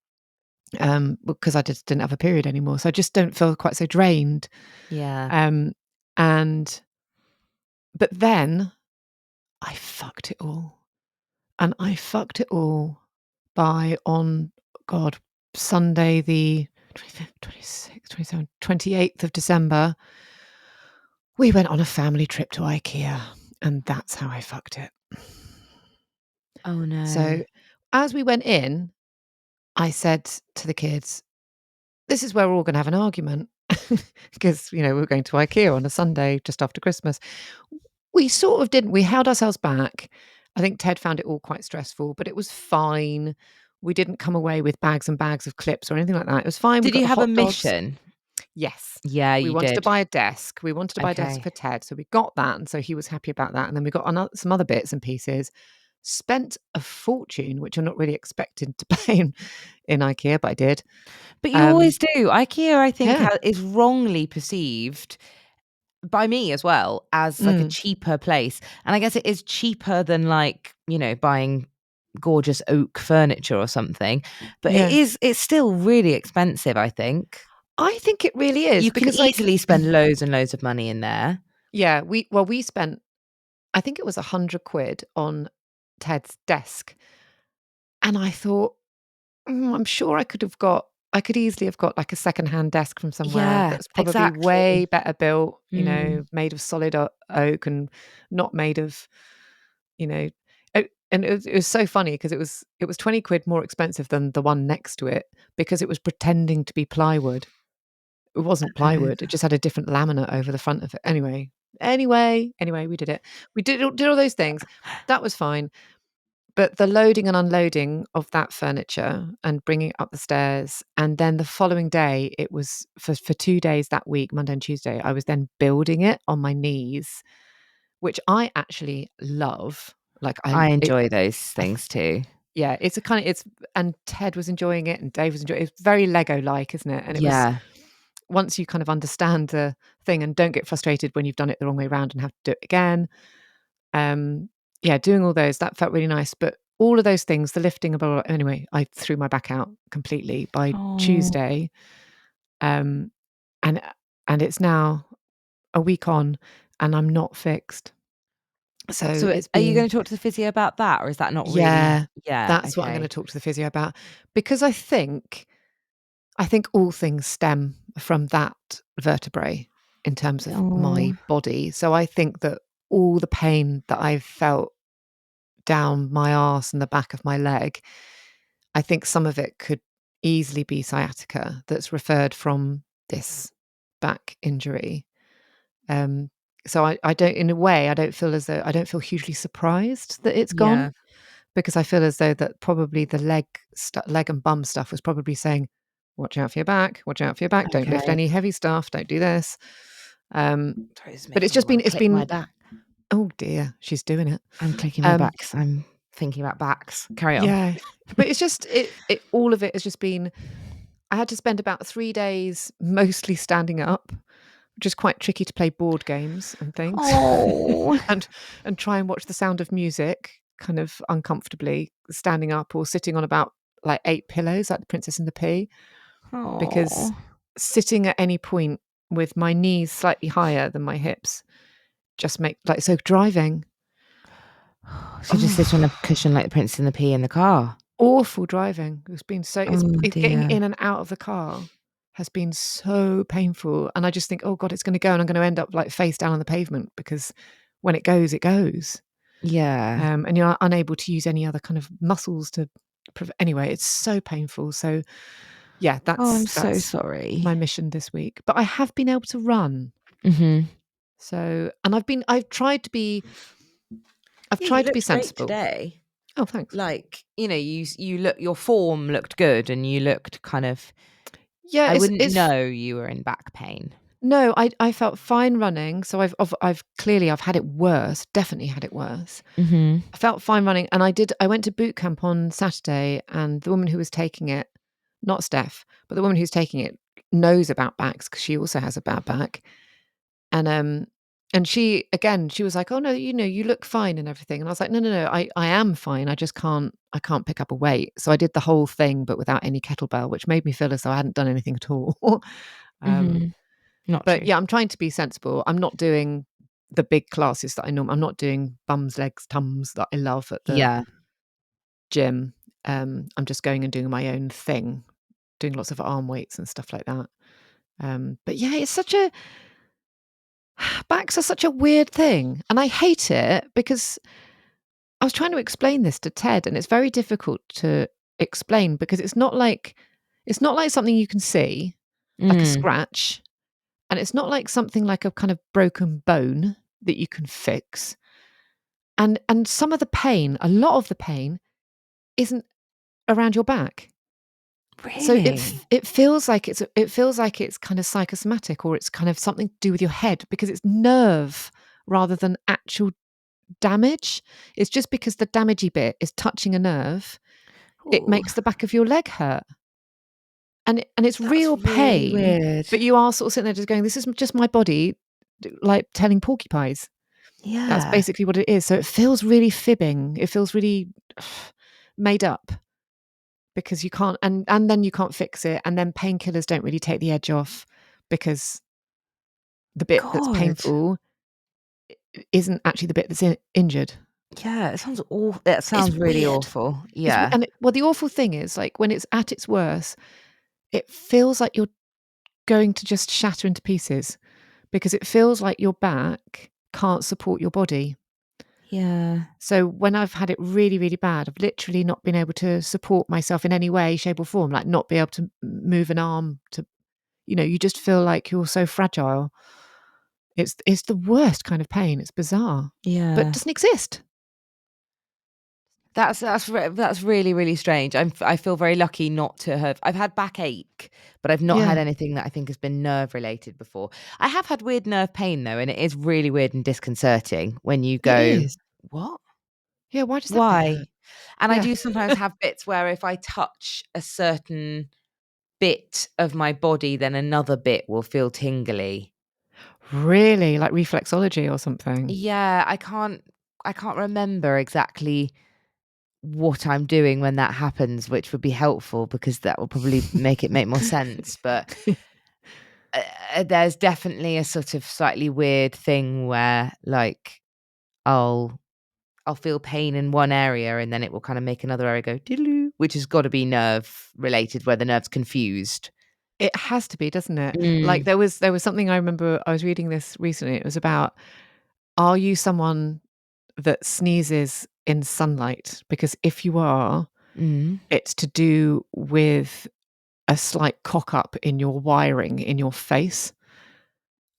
because I just didn't have a period anymore. So I just don't feel quite so drained. Yeah. Um, and but then I fucked it all. And I fucked it all by, on God, Sunday the 25th, 26th, 27th, 28th of December, we went on a family trip to IKEA, and that's how I fucked it. Oh no. So as we went in, I said to the kids, "This is where we're all gonna have an argument." Because, we were going to IKEA on a Sunday just after Christmas. We sort of didn't. We held ourselves back. I think Ted found it all quite stressful, but it was fine. We didn't come away with bags and bags of clips or anything like that. It was fine. We Did got you the have a hot dogs. mission? Yes. Yeah, We you wanted to did. buy a desk. We wanted to buy a desk Okay. for Ted, so we got that, and so he was happy about that, and then we got some other bits and pieces. spent a fortune, which I'm not really expecting to pay in IKEA, but I did. But you Um, always do. IKEA, I think, yeah, is wrongly perceived by me as well as like a mm, cheaper place. And I guess it is cheaper than like, buying gorgeous oak furniture or something. But yeah. it's still really expensive, I think. I think it really is You can because, like, easily spend loads and loads of money in there. yeah, we spent, I think it was 100 quid on Ted's desk, and I thought, I'm sure I could easily have got like a secondhand desk from somewhere Yeah, that's probably way exactly. better built, Mm. made of solid oak and not made of, you know, and it was so funny because it was 20 quid more expensive than the one next to it because it was pretending to be plywood. It wasn't plywood. It Oh. just had a different laminate over the front of it. Anyway, we did it. We did all those things. That was fine. But the loading and unloading of that furniture and bringing it up the stairs, and then the following day, it was for 2 days that week, Monday and Tuesday, I was then building it on my knees, which I actually love. Like, I it enjoy those I things too. yeah, it's a kind of it's and Ted was enjoying it and Dave was enjoying it. It's very Lego-like, isn't it? And it was, Yeah. once you kind of understand the thing and don't get frustrated when you've done it the wrong way around and have to do it again. Um, yeah, doing all those, that felt really nice. But all of those things, the lifting, blah, blah, blah, anyway, I threw my back out completely by Oh. Tuesday. Um, and it's now a week on and I'm not fixed. So So it's are you been, going to talk to the physio about that, or is that not really? yeah, Yeah, that's what I'm going to okay. talk to the physio about because I think all things stem from that vertebrae in terms of Oh, my body. So I think that all the pain that I've felt down my arse and the back of my leg, I think some of it could easily be sciatica that's referred from this back injury. Um, so I don't, in a way, I don't feel hugely surprised that it's gone yeah. because I feel as though that probably the leg and bum stuff was probably saying, watch out for your back, watch out for your back, don't lift Okay. any heavy stuff, don't do this. Um, Sorry, it's but making me want to it's click my been, back. oh dear, she's doing it. I'm clicking my Um, backs. I'm thinking about backs. Carry on. yeah, but it's just it all of it has just been. I had to spend about 3 days mostly standing up, which is quite tricky to play board games and things, Oh. and try and watch The Sound of Music kind of uncomfortably standing up or sitting on about like 8 pillows like the Princess and the Pea, because Oh. sitting at any point with my knees slightly higher than my hips just make like so driving. So just sit on a Oh, cushion like the Prince and the Pea in the car. awful driving. It's been so Oh it's getting dear. in and out of the car has been so painful, and I just think, "Oh god, it's gonna go, and I'm gonna end up, like, face down on the pavement," because when it goes, it goes. Yeah. And you're unable to use any other kind of muscles to anyway, it's so painful. So, yeah, Oh, I'm that's so sorry. my mission this week. But I have been able to run. Mhm. So and I've Yeah, you tried to be looked great sensible. today. Oh, thanks. Like, you look your form looked good and you looked kind of Yeah, I wouldn't it's know you were in back pain. no, I felt fine running, so I've clearly I've had it worse, definitely had it worse. Mhm. I felt fine running, and I went to boot camp on Saturday, and the woman who was taking it, not Steph, but the woman who's taking it knows about backs because she also has a bad back. And she again, she was like, "Oh, no, you look fine and everything." And I was like, "No, no, no, I am fine. I just can't pick up a weight." So I did the whole thing, but without any kettlebell, which made me feel as though I hadn't done anything at all. Um, Mhm. Not but true. yeah, I'm trying to be sensible. I'm not doing the big classes that I normally. I'm not doing bums, legs, tums that I love at the Yeah. gym. I'm just going and doing my own thing, doing lots of arm weights and stuff like that. But yeah, it's such a backs are such a weird thing, and I hate it because I was trying to explain this to Ted, and it's very difficult to explain because it's not like something you can see, like a Mm. scratch, and it's not like something like a kind of broken bone that you can fix. And some of the pain, a lot of the pain, isn't around your back. So Really? it feels like it's kind of psychosomatic or it's kind of something to do with your head because it's nerve rather than actual damage. It's just because the damagey bit is touching a nerve, it Ooh, makes the back of your leg hurt. And it's that's real really pain, weird. but you are sort of sitting there just going, "This is just my body, like, telling porcupines." That's Yeah. basically what it is. So it feels really fibbing. It feels really made up because you can't, and then you can't fix it, and then painkillers don't really take the edge off because the bit that's God. painful isn't actually the bit that's injured. Yeah, it sounds awful. It It's sounds really weird. awful. It's Yeah. and it, well, the awful thing is, like, when it's at its worst, it feels like you're going to just shatter into pieces because it feels like your back can't support your body. Yeah. So when I've had it really, really bad, I've literally not been able to support myself in any way, shape, or form, like not be able to move an arm to, you just feel like you're so fragile. It's the worst kind of pain. It's bizarre, but it Yeah. doesn't exist. That's really, really strange. I feel very lucky not to have. I've had backache, but I've not had Yeah, anything that I think has been nerve related before. I have had weird nerve pain though, and it is really weird and disconcerting when you it go, is. "What? Yeah, why does that bit Why?" hurt? And I Yeah. do sometimes have bits where if I touch a certain bit of my body, then another bit will feel tingly. Really? Like reflexology or something? Yeah, I can't remember exactly what I'm doing when that happens, which would be helpful because that will probably make it make more sense. But there's definitely a sort of slightly weird thing where, like, I'll I'll feel pain in one area and then it will kind of make another area go diddle, which has got to be nerve related, where the nerve's confused. It has to be, doesn't it? Like, Mm, there was something I remember I was reading this recently. It was about, are you someone that sneezes in sunlight? Because if you are, mm. it's to do with a slight cock up in your wiring in your face.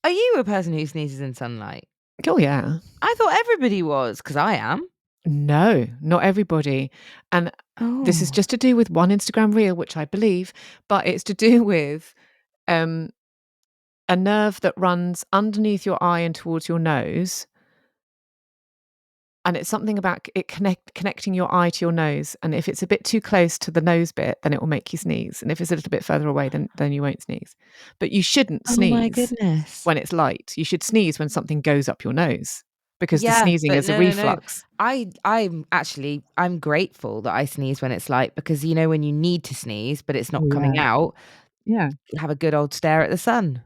Are you a person who sneezes in sunlight? Oh, yeah. I thought everybody was, because I am. No, not everybody. And this is Oh. just to do with one Instagram reel, which I believe, but it's to do with um, a nerve that runs underneath your eye and towards your nose. And it's something about it connecting your eye to your nose, and if it's a bit too close to the nose bit, then it will make you sneeze, and if it's a little bit further away, then you won't sneeze. But you shouldn't Oh my sneeze goodness. when it's light. You should sneeze when something goes up your nose, because the Yeah, sneezing but is a no, no, no. reflux. I'm grateful that I sneeze when it's light because, you know, when you need to sneeze, but it's Oh, not coming yeah. out, Yeah. have a good old stare at the sun.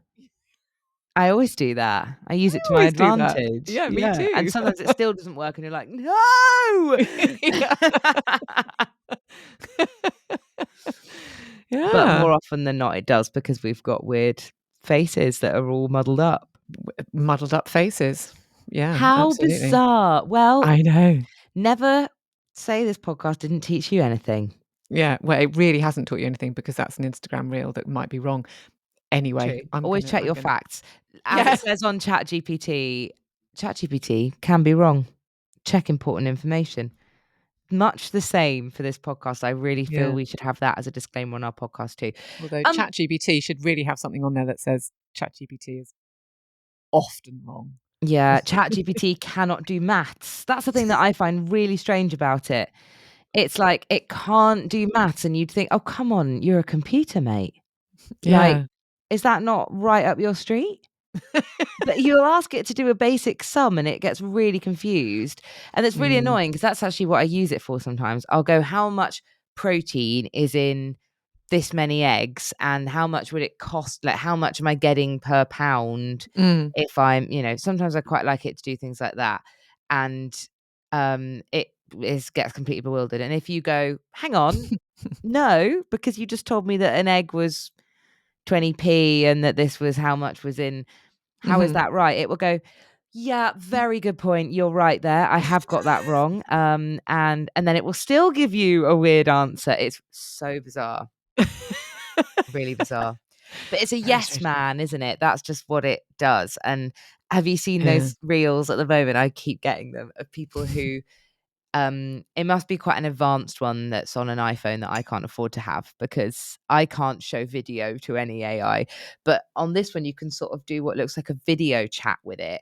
I always do that. I use I it to my always do that. advantage. Yeah, me Yeah, and too. sometimes it still doesn't work and you're like, "No!" Yeah. But Yeah. more often than not, it does because we've got weird faces that are all muddled up. Muddled up faces. Yeah, How absolutely. bizarre. Well, I know. never say this podcast didn't teach you anything. Yeah, well, it really hasn't taught you anything because that's an Instagram reel that might be wrong. Anyway, True. Always check I'm your gonna facts. As yeah. it says on ChatGPT, ChatGPT can be wrong. Check important information. Much the same for this podcast. I really feel Yeah. we should have that as a disclaimer on our podcast too. Although Um, ChatGPT should really have something on there that says ChatGPT is often wrong. yeah, ChatGPT cannot do maths. That's the thing that I find really strange about it. It's like it can't do maths, and you'd think, oh, come on, you're a computer, mate. Like, Yeah. is that not right up your street? But you'll ask it to do a basic sum and it gets really confused. And it's really Mm, annoying because that's actually what I use it for sometimes. I'll go, how much protein is in this many eggs and how much would it cost? Like, how much am I getting per pound mm. if sometimes I quite like it to do things like that. And it gets completely bewildered. And if you go, hang on, no, because you just told me that an egg was 20p and that this was how much was in. How is Mhm. that right? It will go, yeah, very good point. You're right there. I have got that wrong. And then it will still give you a weird answer. It's so bizarre, really bizarre. But it's a Very yes strange. man, isn't it? That's just what it does. And have you seen Yeah. those reels at the moment? I keep getting them of people who it must be quite an advanced one that's on an iPhone that I can't afford to have because I can't show video to any AI. But on this one, you can sort of do what looks like a video chat with it.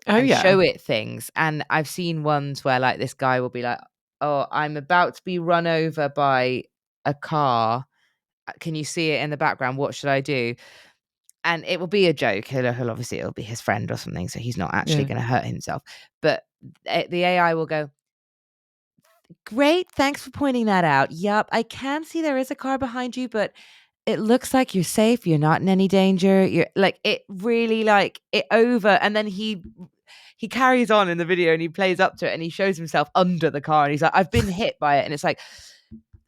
Oh, and yeah. show it things. And I've seen ones where like this guy will be like, "Oh, I'm about to be run over by a car. Can you see it in the background? What should I do?" And it will be a joke. He'll obviously it'll be his friend or something, so he's not actually Yeah. going to hurt himself. But the AI will go, "Great, thanks for pointing that out. Yup, I can see there is a car behind you, but it looks like you're safe. You're not in any danger." You're like it really like it over, and then he carries on in the video and he plays up to it and he shows himself under the car and he's like, "I've been hit by it," and it's like,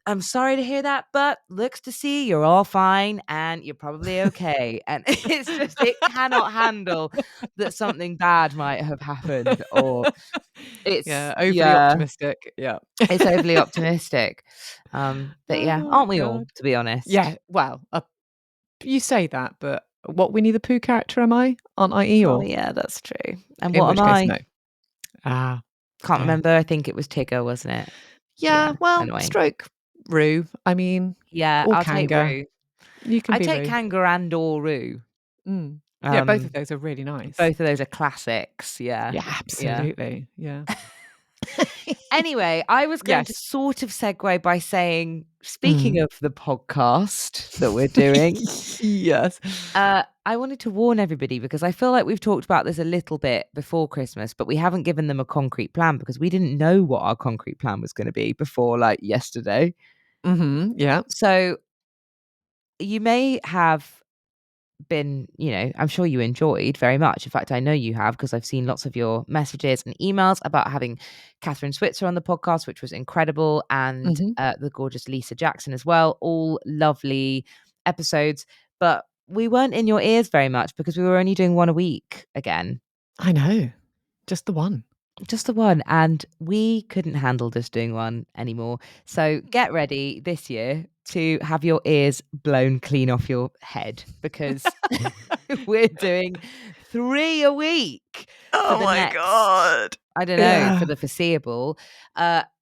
"I'm sorry to hear that, but looks to see you're all fine and you're probably okay." And it's just it cannot handle that something bad might have happened, or it's Yeah, overly yeah. optimistic. Yeah. It's overly optimistic. But yeah, Oh, aren't we all, God. to be honest? Yeah, well, you say that, but what Winnie the Pooh character am I? Aren't I Oh, Eeyore? yeah, that's true. And In what am which case, I? no. Ah, Can't yeah. remember. I think it was Tigger, wasn't it? Yeah, Yeah, well, annoying. stroke Roo. I mean, Yeah, or I'll take Kanga. Roo. You can I be take Roo. Kanga and or Roo. Mm. Yeah, both of Um, those are really nice. Both of those are classics. Yeah, Yeah, yeah. absolutely. Yeah. Anyway, I was going to Yes. sort of segue by saying, speaking Mm. of the podcast that we're doing, Yes. I wanted to warn everybody because I feel like we've talked about this a little bit before Christmas, but we haven't given them a concrete plan because we didn't know what our concrete plan was going to be before like yesterday. Mhm, yeah. So you may have been, I'm sure you enjoyed very much. In fact, I know you have because I've seen lots of your messages and emails about having Catherine Switzer on the podcast, which was incredible, and Mhm. the gorgeous Lisa Jackson as well. All lovely episodes, but we weren't in your ears very much because we were only doing one a week again. I know. Just the one. Just the one, and we couldn't handle just doing one anymore. So get ready this year to have your ears blown clean off your head because we're doing 3 a week for Oh the my next, god. I don't know, for Yeah. the foreseeable.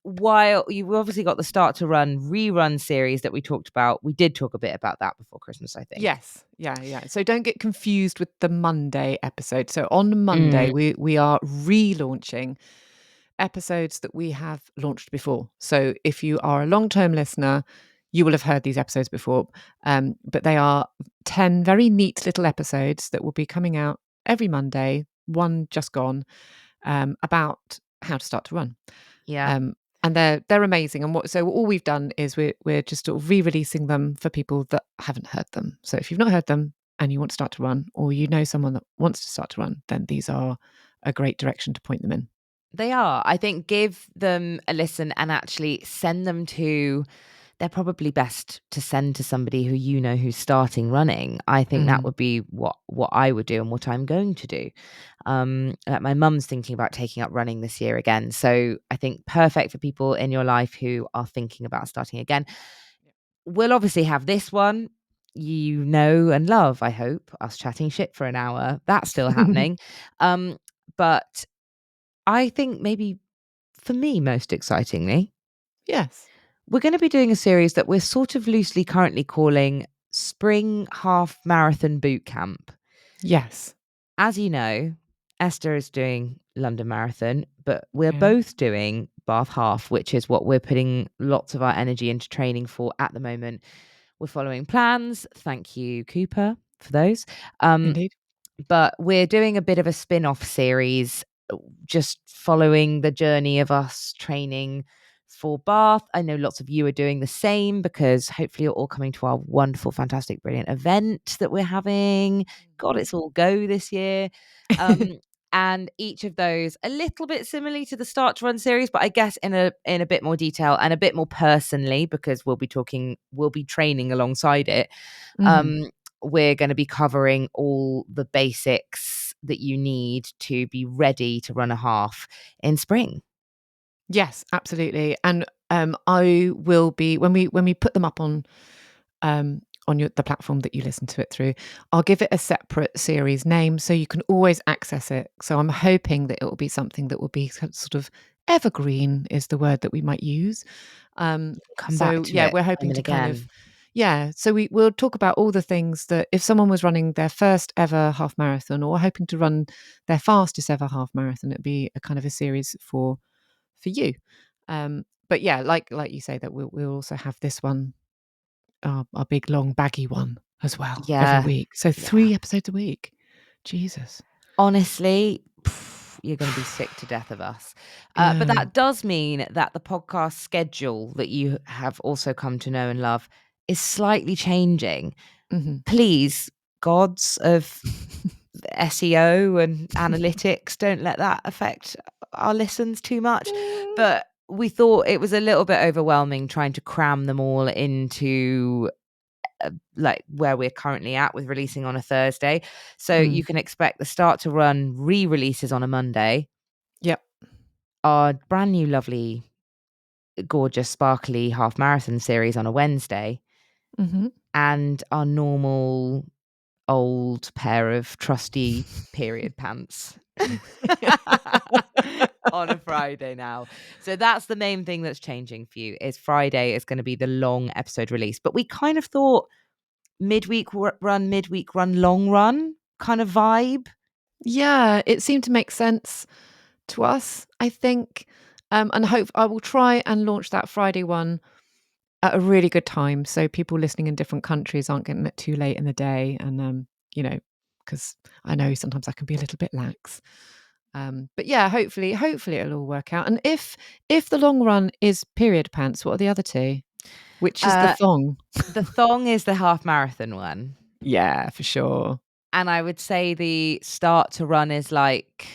While you've obviously got the Start to Run rerun series that we talked about. We did talk a bit about that before Christmas, I think. Yes. Yeah, yeah. So don't get confused with the Monday episode. So on Mm, Monday, we are relaunching episodes that we have launched before. So if you are a long-term listener, you will have heard these episodes before. But they are 10 very neat little episodes that will be coming out every Monday, one just gone, about how to start to run. yeah. Um, and they're amazing. And so all we've done is we're just sort of re-releasing them for people that haven't heard them. So if you've not heard them and you want to start to run, or you know someone that wants to start to run, then these are a great direction to point them in. They are. I think give them a listen and actually send them to, they're probably best to send to somebody who who's starting running. I think that Mm. would be what I would do and what I'm going to do. Like my mum's thinking about taking up running this year again. So I think perfect for people in your life who are thinking about starting again. We'll obviously have this one, and love, I hope, us chatting shit for an hour. That's still happening. But I think maybe for me, most excitingly, Yes. we're going to be doing a series that we're sort of loosely currently calling Spring Half Marathon Boot Camp. Yes. As you know, Esther is doing London Marathon, but we're Yeah. both doing Bath Half, which is what we're putting lots of our energy into training for at the moment. We're following plans. Thank you, Cooper, for those. Um, Indeed. but we're doing a bit of a spin-off series, just following the journey of us training for Bath. I know lots of you are doing the same because hopefully you're all coming to our wonderful, fantastic, brilliant event that we're having. God, it's all go this year. And each of those a little bit similarly to the Start to Run series, but I guess in a bit more detail and a bit more personally because we'll be training alongside it. Mhm. um we're going to be covering all the basics that you need to be ready to run a half in spring. Yes, absolutely. And I will be when we put them up on the platform that you listen to it through, I'll give it a separate series name so you can always access it. So I'm hoping that it will be something that will be sort of evergreen is the word that we might use. Come back So to yeah, it we're time hoping and to kind of again. Yeah, so we'll talk about all the things that if someone was running their first ever half marathon or hoping to run their fastest ever half marathon, it'd be a kind of a series for you. But yeah, like you say, that we'll also have this one, our big long baggy one as well every Yeah. week. So Yeah. 3 episodes a week. Jesus. Honestly, you're going to be sick to death of us. But Yeah. that does mean that the podcast schedule that you have also come to know and love is slightly changing. Mhm. Please, gods of SEO and analytics, don't let that affect our listens too much. Mm. But we thought it was a little bit overwhelming trying to cram them all into like where we're currently at with releasing on a Thursday. So Mm. you can expect the Start to Run re-releases on a Monday, Yep. our brand new lovely gorgeous sparkly half marathon series on a Wednesday, Mhm. and our normal old pair of trusty period pants on a Friday now. So that's the main thing that's changing for you, is Friday is going to be the long episode release. But we kind of thought midweek run, long run kind of vibe. Yeah, it seemed to make sense to us, I think. And hope I will try and launch that Friday one at a really good time, so people listening in different countries aren't getting it too late in the day. And you know, because I know sometimes I can be a little bit lax. But yeah, hopefully it'll all work out. And if the long run is period pants, what are the other two? Which is the Uh, thong? the thong is the half marathon one. Yeah, for sure. And I would say the Start to Run is like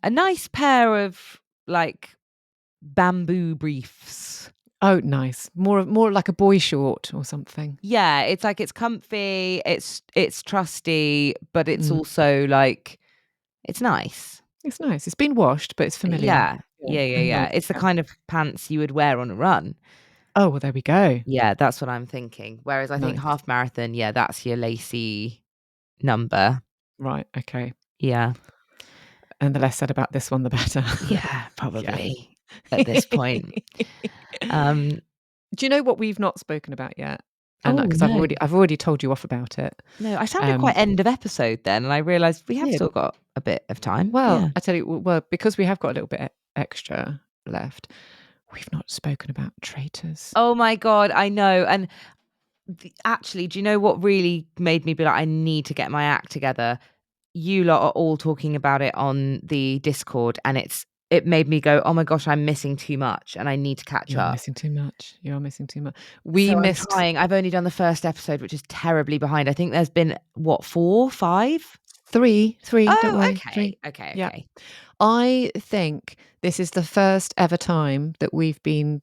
a nice pair of like bamboo briefs. Oh, nice. More like a boy short or something. Yeah, it's like it's comfy, it's trusty, but it's Mm. also like it's nice. It's nice. It's been washed, but it's familiar. Yeah. Yeah, and Yeah. nice It's the to have. kind of pants you would wear on a run. Oh, well, there we go. Yeah, that's what I'm thinking. Whereas I think Nice. half marathon, yeah, that's your lacy number. Right, okay. Yeah. And the less said about this one, the better. Yeah, Yeah. probably at this point. Um, Do you know what we've not spoken about yet? And oh because no. I've already told you off about it. No, I sounded Um, quite end of episode then, and I realized we have Weird. still got a bit of time. Well, Yeah. I tell you, well, because we have got a little bit extra left, we've not spoken about Traitors. Oh my god, I know. And actually, do you know what really made me be like, I need to get my act together? You lot are all talking about it on the Discord, and it made me go, oh my gosh, I'm missing too much, and I need to catch You are up. missing too much. You are missing too much. So We I'm missed trying. I've only done the first episode, which is terribly behind. I think there's been what, 4, 5? three, don't Oh, worry, okay. 3. Okay. Yeah. Okay. I think this is the first ever time that we've been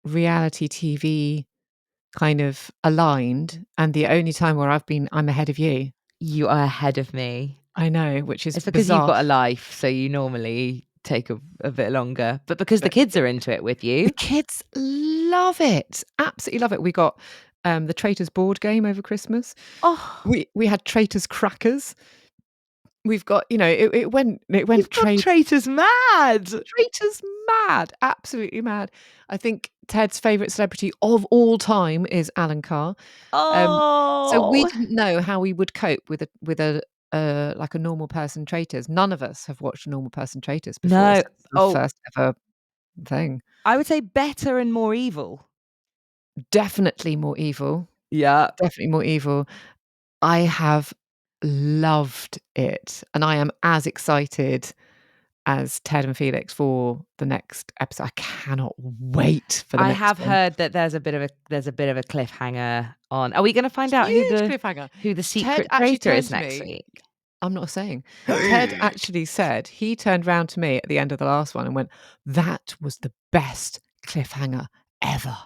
reality TV kind of aligned, and the only time where I'm ahead of you. You are ahead of me. I know, which is It's because you've bizarre. got a life, so you normally take a bit longer. But because the But kids are into it with the you. kids love it, absolutely love it. We got the Traitors board game over Christmas. Oh, We had Traitors crackers. We've got, it went you've gone traitors mad. Traitors mad, absolutely mad. I think Ted's favourite celebrity of all time is Alan Carr. So we Oh. didn't know how we would cope with a like a normal person Traitors. None of us have watched a normal person Traitors before, No. so it's our Oh, first ever thing. I would say better and more evil. Definitely more evil. Yeah. Definitely more evil. I have loved it, and I am as excited as Ted and Felix for the next episode. I cannot wait for the I next have one. heard that there's a bit of a cliffhanger on. Are we going to find out Huge cliffhanger. who the Ted secret actually traitor turned is to next me. week? I'm not saying. Ted actually said, he turned round to me at the end of the last one and went, "That was the best cliffhanger ever."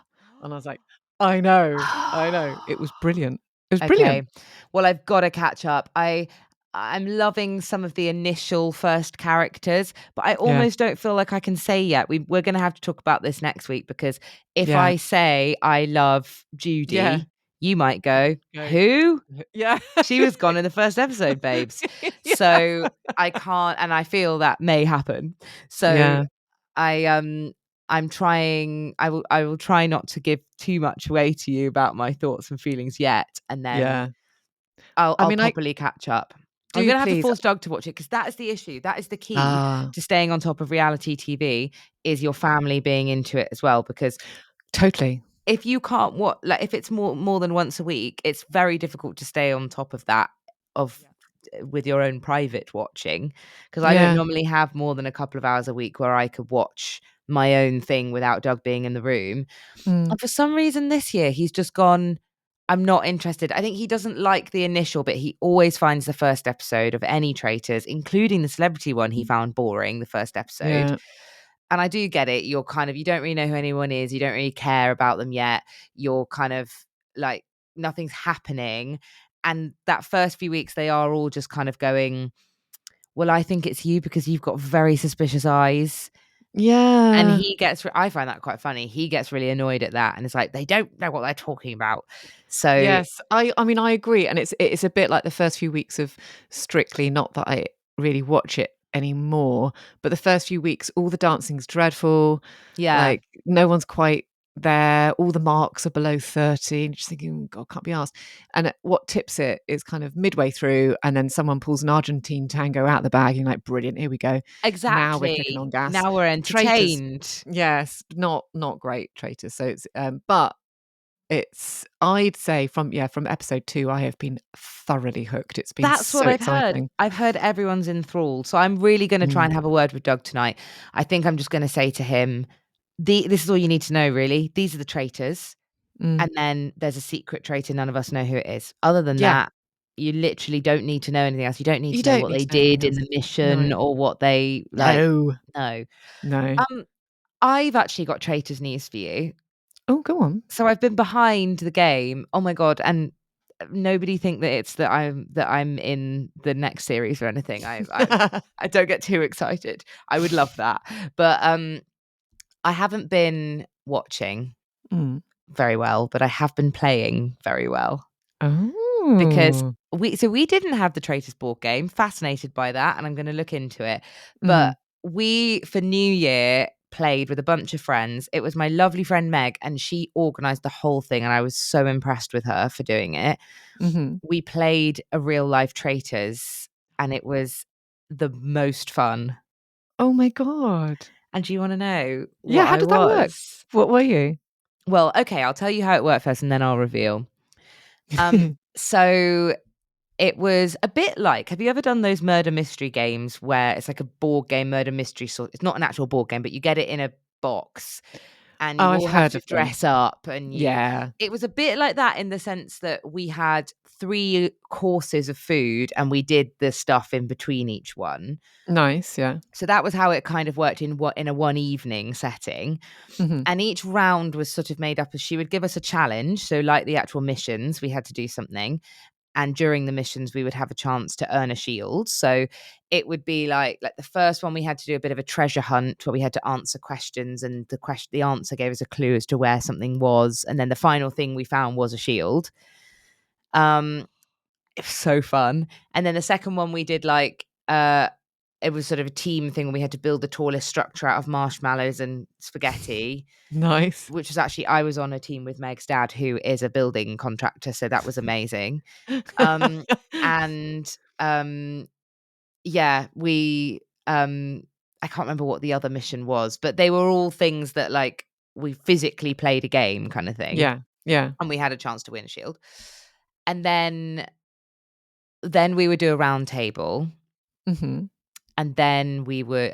And I was like, I know, I know. It was brilliant. It was brilliant. Okay. Well, I've got to catch up. I'm loving some of the initial first characters, but I Yeah. almost don't feel like I can say yet. We're going to have to talk about this next week, because if Yeah. I say I love Yeah. Judy, you might go, Go. "Who? Yeah. She was gone in the first episode, babes." Yeah. So I can't, and I feel that may happen. So Yeah. I I will try not to give too much away to you about my thoughts and feelings yet, and then Yeah. I I'll mean, I properly catch up. I'm do gonna have to please. force Doug to watch it, because that is the issue. That is the key Ah, to staying on top of reality TV, is your family being into it as well, because totally. if you can't like, if it's more than once a week, it's very difficult to stay on top of that, of with your own private watching, because I don't Yeah. normally have more than a couple of hours a week where I could watch my own thing without Doug being in the room. Mm. And for some reason this year, he's just gone, "I'm not interested." I think he doesn't like the initial bit. He always finds the first episode of any Traitors, including the celebrity one, he found boring, the first episode. Yeah. And I do get it. You don't really know who anyone is. You don't really care about them yet. You're kind of like, nothing's happening. And that first few weeks, they are all just kind of going, "Well, I think it's you because you've got very suspicious eyes." And Yeah. I find that quite funny. He gets really annoyed at that. And it's like, they don't know what they're talking about. So, Yes, I mean, I agree, and it's a bit like the first few weeks of Strictly, not that I really watch it anymore, but the first few weeks, all the dancing's dreadful, yeah, like, no one's quite there, all the marks are below 30, and you're just thinking, "Oh God, can't be asked." And what tips it is kind of midway through, and then someone pulls an Argentine tango out the bag, and you're like, "Brilliant, here we go. Now we're clicking exactly. on gas." Now we're Traitors, entertained. yes, not great, Traitors, so it's, but it's I'd say from episode 2, I have been thoroughly hooked. It's been That's what so I've heard. exciting. I've heard everyone's enthralled. So I'm really going to try Mm, and have a word with Doug tonight. I think I'm just going to say to him, this is all you need to know, really. These are the traitors. mm. And then there's a secret traitor. None of us know who it is. Other than Yeah, that, you literally don't need to know anything else. You don't need you to know don't what need they to know anything did in else. the mission No. or what they like. No. No. No. Um, I've actually got traitors news for you. Oh, go on. So I've been behind the game. Oh my god! And nobody think that it's that I'm in the next series or anything. I don't get too excited. I would love that, but I haven't been watching Mm. very well, but I have been playing very well, because Oh. we didn't have the Traitors board game. Fascinated by that, and I'm going to look into it. But Mhm. we, for New Year, played with a bunch of friends. It was my lovely friend Meg, and she organized the whole thing, and I was so impressed with her for doing it. Mhm. We played a real life Traitors, and it was the most fun. Oh my god. And do you want to know Yeah, what how I did that work? was? What were you? Well, okay, I'll tell you how it worked first, and then I'll reveal. So it was a bit like, have you ever done those murder mystery games where it's like a board game murder mystery sort? It's not an actual board game, but you get it in a box and Oh, you I've all have heard to of them. dress up, and Yeah. it was a bit like that in the sense that we had 3 courses of food and we did the stuff in between each one. Nice, yeah. So that was how it kind of worked in a one evening setting. Mhm. And each round was sort of made up as, she would give us a challenge. So like the actual missions, we had to do something. And during the missions, we would have a chance to earn a shield. So it would be like the first one, we had to do a bit of a treasure hunt where we had to answer questions, and the answer gave us a clue as to where something was. And then the final thing we found was a shield. Um, it was so fun. And then the second one we did it was sort of a team thing where we had to build the tallest structure out of marshmallows and spaghetti, Nice. which was actually, I was on a team with Meg's dad, who is a building contractor. So that was amazing. Um, and yeah, I can't remember what the other mission was, but they were all things that, like, we physically played a game kind of thing, Yeah. Yeah. and we had a chance to win a shield. And then we would do a round table, Mhm. and then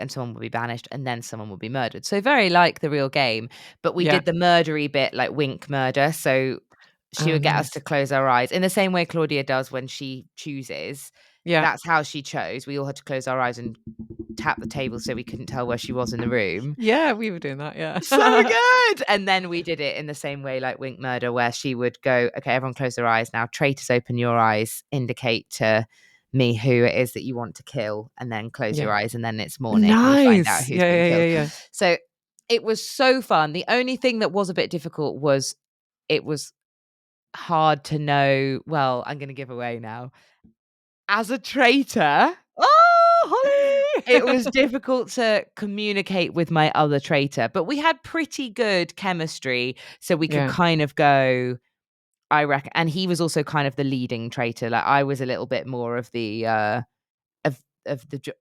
someone would be banished, and then someone would be murdered. So very like the real game, but we Yeah. did the murdery bit like wink murder. So she Oh, would get us to nice. close our eyes in the same way Claudia does when she chooses. Yeah. That's how she chose. We all had to close our eyes and tap the table so we couldn't tell where she was in the room. Yeah, we were doing that, So yeah. good. And then we did it in the same way like Wink Murder, where she would go, "Okay, everyone close their eyes now. Traitors, open your eyes. Indicate to me who it is that you want to kill, and then close Yeah. your eyes, and then it's morning and we find out Nice. who's Yeah, been yeah, killed." yeah, yeah. So it was so fun. The only thing that was a bit difficult was, it was hard to know. Well, I'm going to give away now. As a traitor, Oh, Holly! it was difficult to communicate with my other traitor, but we had pretty good chemistry, so we could Yeah. kind of go, I reckon. And he was also kind of the leading traitor. Like I was a little bit more of the of the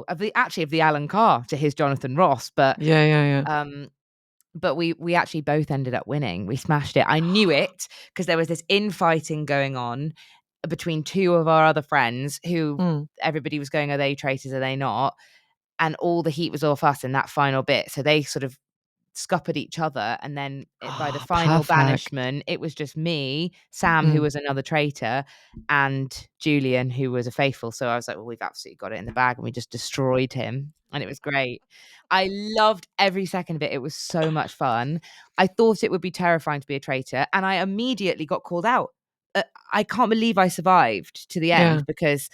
of the Alan Carr to his Jonathan Ross, Yeah, yeah, yeah. um but we actually both ended up winning. We smashed it. I knew it because there was this infighting going on between two of our other friends who Mm. everybody was going, are they traitors? Are they not? And all the heat was off us in that final bit. So they sort of scuppered each other, and then by the Oh, final perfect. banishment, it was just me, Sam, who Mm. was another traitor, and Julian, who was a faithful. So I was like, well, we've absolutely got it in the bag, and we just destroyed him, and it was great. I loved every second of it. It was so much fun. I thought it would be terrifying to be a traitor, and I immediately got called out. I can't believe I survived to the Yeah. end because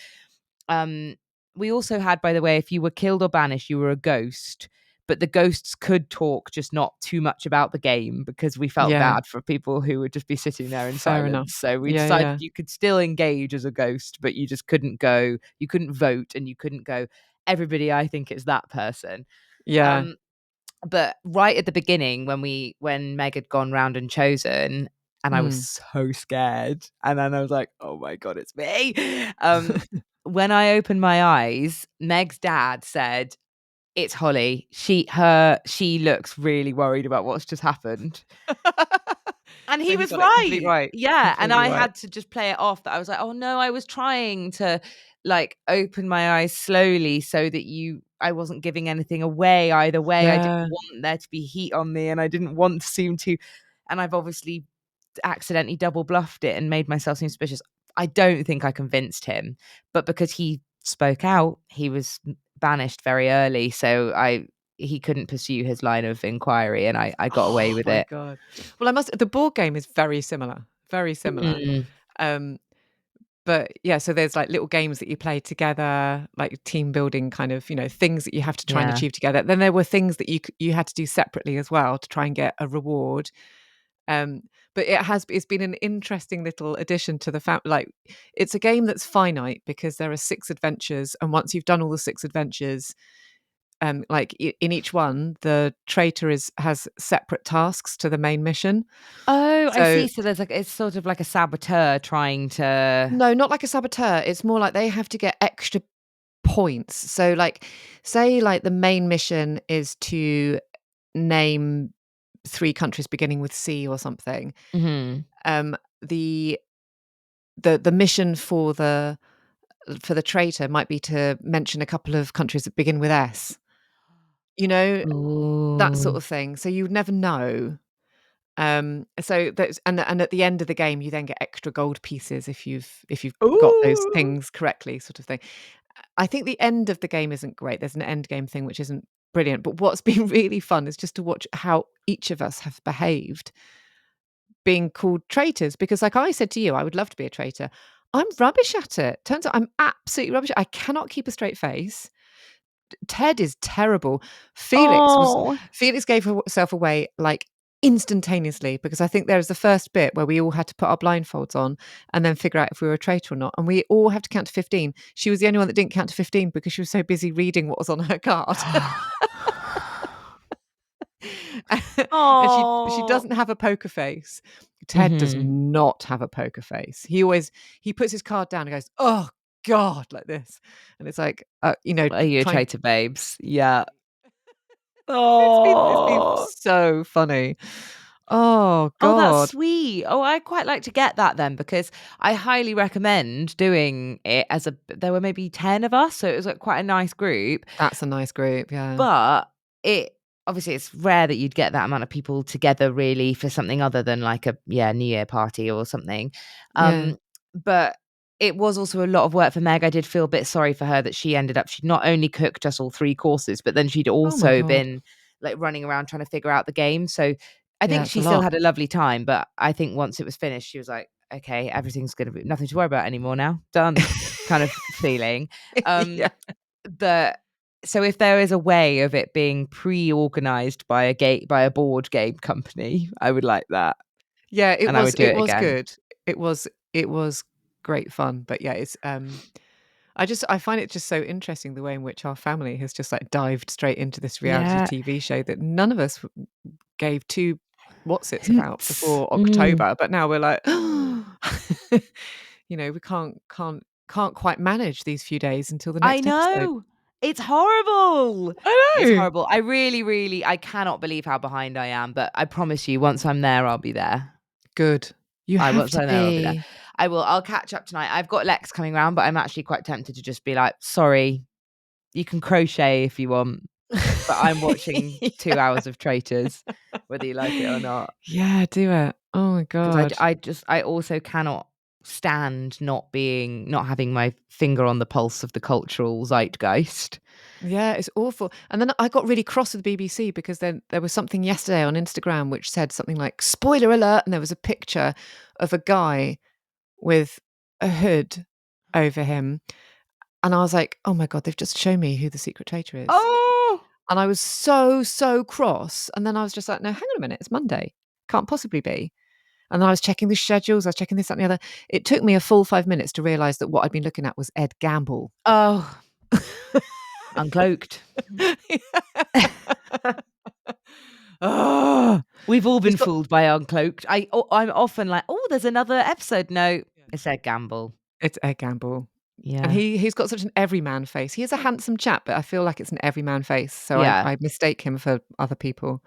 um, we also had, by the way, if you were killed or banished, you were a ghost. But the ghosts could talk, just not too much about the game because we felt Yeah. bad for people who would just be sitting there in Fair enough. silence. So we Yeah, decided yeah. you could still engage as a ghost, but you just couldn't go, you couldn't vote, and you couldn't go, everybody, I think it's that person. Yeah. Um, but right at the beginning, when Meg had gone round and chosen, and I was Mm. so scared, and then I was like, "Oh my god, it's me!" When I opened my eyes, Meg's dad said, "It's Holly. She looks really worried about what's just happened." And So he he was got it complete right. right. Yeah, and Completely I right. had to just play it off that I was like, "Oh no, I was trying to like open my eyes slowly so that I wasn't giving anything away either way. I didn't Yeah. want there to be heat on me and I didn't want to seem to, and I've obviously accidentally double bluffed it and made myself seem suspicious." I don't think I convinced him, but because he spoke out, he was banished very early, so he couldn't pursue his line of inquiry, and I got away Oh with my it. god. Well, the board game is very similar. Very similar. Mm, Um, but yeah, so there's like little games that you play together, like team building kind of, things that you have to try and yeah. achieve together. Then there were things that you had to do separately as well to try and get a reward. Um, but it's been an interesting little addition to the fact, like it's a game that's finite because there are 6 adventures, and once you've done all the 6 adventures, in each one, the traitor has separate tasks to the main mission. Oh, I So see. So there's like it's sort of like a saboteur trying to. no, not like a saboteur. It's more like they have to get extra points. So like, say like the main mission is to name 3 countries beginning with C or something. Mhm. Um, the the mission for the traitor might be to mention a couple of countries that begin with S. You know, that sort Ooh. of thing. So you would never know. So that's and at the end of the game, you then get extra gold pieces if you've got those Ooh. things correctly, sort of thing. I think the end of the game isn't great. There's an end game thing which isn't brilliant, but what's been really fun is just to watch how each of us have behaved being called traitors. Because, like I said to you, I would love to be a traitor. I'm rubbish at it. Turns out I'm absolutely rubbish. I cannot keep a straight face. Ted is terrible. Oh. Felix gave herself away like instantaneously because I think there was the first bit where we all had to put our blindfolds on and then figure out if we were a traitor or not. And we all have to count to 15. She was the only one that didn't count to 15 because she was so busy reading what was on her card. And she Oh. doesn't have a poker face. Ted does Mhm. not have a poker face. He puts his card down and goes, "Oh God," like this. And it's like, Are you a trying. traitor, babes? Yeah. It's been Oh. so funny. Oh Oh, that's god. sweet. Oh, I quite like to get that then because I highly recommend doing it as a there were maybe 10 of us, so it was like quite a nice group. That's a nice group, yeah. But it obviously it's rare that you'd get that amount of people together really for something other than like a New Year party or something. Yeah. But it was also a lot of work for Meg. I did feel a bit sorry for her that she'd not only cooked us all 3 courses, but then she'd Oh my also god. been like running around trying to figure out the game. So I Yeah, think it's a she still lot. had a lovely time, but I think once it was finished, she was like, okay, everything's gonna be nothing to worry about anymore now. Done kind of feeling. Um Yeah. but so if there is a way of it being pre-organized by a board game company, I would like that, Yeah, and I would do it it was again. good. It was great fun, but yeah, it's, I find it just so interesting the way in which our family has just like dived straight into this reality Yeah. TV show that none of us gave two what's it's about Hoots. before October, but now we're like, we can't quite manage these few days until the I next episode. know. It's horrible. I It's know. horrible. I really, really, I cannot believe how behind I am, but I promise you, once I'm there, I'll be there. Good. You have Once to I'm there, I'll be there. be. I will. I'll catch up tonight. I've got Lex coming round, but I'm actually quite tempted to just be like, sorry, you can crochet if you want, but I'm watching 2 hours of Traitors, whether you like it or not. Yeah, do it. Oh my Because God. I also cannot stand not having my finger on the pulse of the cultural zeitgeist. Yeah, it's awful. And then I got really cross with the BBC because then there was something yesterday on Instagram which said something like spoiler alert, and there was a picture of a guy with a hood over him. And I was like, oh my God, they've just shown me who the secret traitor is. Oh, And I was so, so cross. And then I was just like, no, hang on a minute, it's Monday. Can't possibly be. And then I was checking the schedules, I was checking this, that, and the other. It took me a full 5 minutes to realise that what I'd been looking at was Ed Gamble. oh, Uncloaked. Oh, We've all he's been got fooled by Uncloaked. I'm often like, oh, there's another episode. No, it's Ed Gamble. it's Ed Gamble. And Yeah, he's got such an everyman face. He is a handsome chap, but I feel like it's an everyman face. So yeah. I mistake him for other people.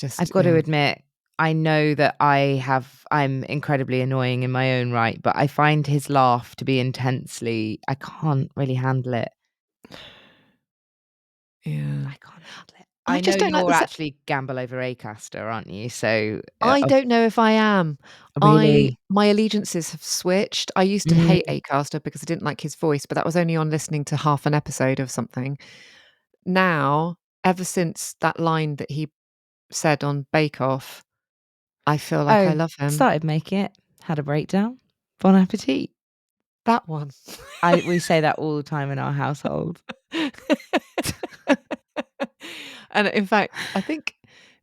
I've Just, got to admit, I know that I'm incredibly annoying in my own right, but I find his laugh to be I can't really handle it. yeah. I can't handle it. I I know just don't like you're the actually Gamble over Acaster, aren't you? So, I don't know if I am. really? My allegiances have switched. I used to hate Mm. Acaster because I didn't like his voice, but that was only on listening to half an episode of something. Now, ever since that line that he said on Bake Off, I feel like I Oh, love him. started making it, had a breakdown. Bon appetit. That one. We say that all the time in our household. And in fact, I think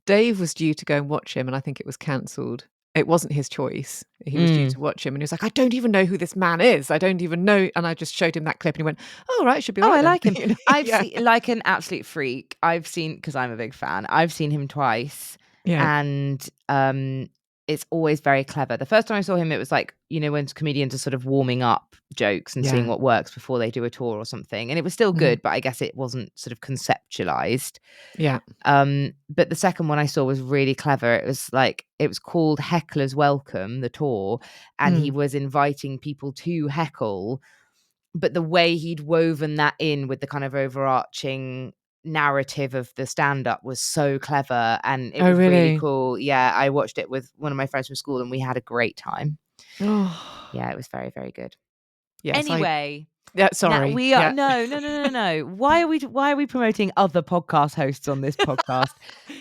Dave was due to go and watch him, and I think it was cancelled. It wasn't his choice. He was due Mm. to watch him, and he was like, "I don't even know who this man is. I don't even know." And I just showed him that clip, and he went, "Oh, right, should be all Oh, right I then." like him. I've Yeah, seen like an absolute freak. I've seen because I'm a big fan. I've seen him twice, yeah, and it's always very clever. The first time I saw him, it was like when comedians are sort of warming up jokes and seeing yeah. what works before they do a tour or something, and it was still Mhm. good, but I guess it wasn't sort of conceptualized. Yeah. But the second one I saw was really clever. It was called Heckler's Welcome, the tour, and he Mm. was inviting people to heckle, but the way he'd woven that in with the kind of overarching narrative of the stand-up was so clever, and it Oh, was really really? cool. Yeah, I watched it with one of my friends from school and we had a great time. Oh. Yeah, it was very, very good. Yes, Anyway, yeah, now sorry. we are Yeah. no, no, no, no, no. Why are we promoting other podcast hosts on this podcast?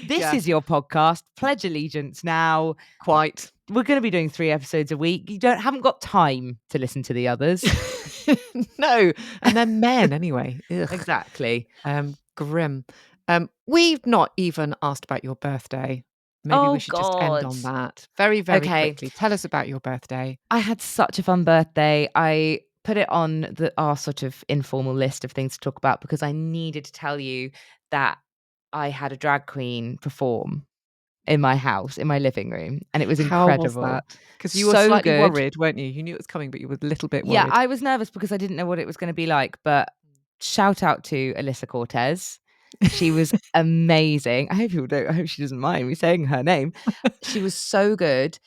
This Yeah, is your podcast. Pledge allegiance now. quite. We're going to be doing 3 episodes a week. You haven't got time to listen to the others. No, and they're men anyway. Ugh. Exactly. Grim. We've not even asked about your birthday. Maybe we Oh should just end God. on that very, very Okay. quickly. Tell us about your birthday. I had such a fun birthday. I put it on our sort of informal list of things to talk about because I needed to tell you that I had a drag queen perform in my house, in my living room, and it was How was incredible. that? Because you were So slightly good. worried, weren't you? You knew it was coming, but you were a little bit Yeah, worried. I was nervous because I didn't know what it was going to be like, but shout out to Alyssa Cortez. She was amazing. I hope she doesn't mind me saying her name. She was so good.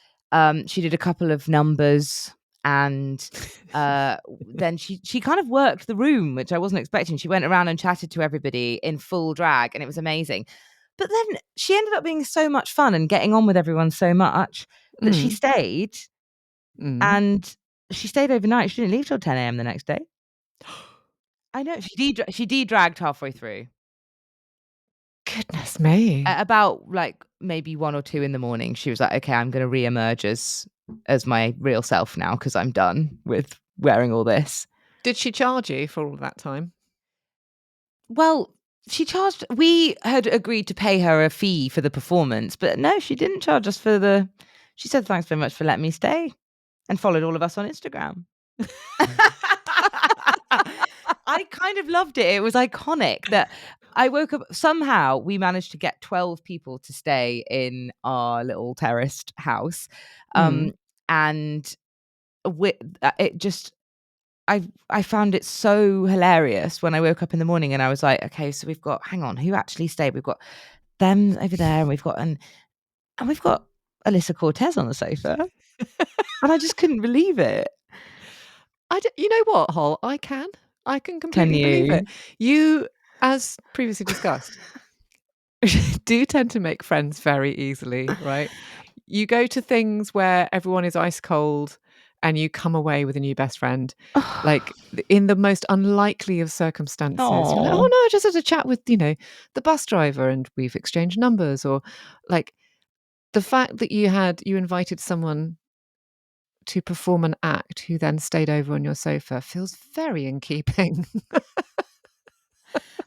She did a couple of numbers, and then she kind of worked the room, which I wasn't expecting. She went around and chatted to everybody in full drag, and it was amazing. But then she ended up being so much fun and getting on with everyone so much that she Mm, stayed, mm. and she stayed overnight. She didn't leave till 10 a.m. the next day. I know she de-dragged halfway through. Goodness me. At about like maybe 1 or 2 in the morning, she was like, "Okay, I'm going to re-emerge as my real self now because I'm done with wearing all this." Did she charge you for all of that time? Well, we had agreed to pay her a fee for the performance, but no, she didn't charge us she said, "Thanks very much for letting me stay," and followed all of us on Instagram. I kind of loved it. It was iconic that I woke up. Somehow we managed to get 12 people to stay in our little terraced house. Mm. Um, and it just, I found it so hilarious when I woke up in the morning and I was like, okay, so we've got, hang on, who actually stayed? We've got them over there, and we've got Alyssa Cortez on the sofa. And I just couldn't believe it. You know what, Hol? I can Can completely believe it. you? You, as previously discussed, do tend to make friends very easily, right? You go to things where everyone is ice cold and you come away with a new best friend. Like in the most unlikely of circumstances, you're like, oh Oh, no, I just had a chat with, the bus driver and we've exchanged numbers. Or like the fact that you invited someone to perform an act who then stayed over on your sofa feels very in keeping.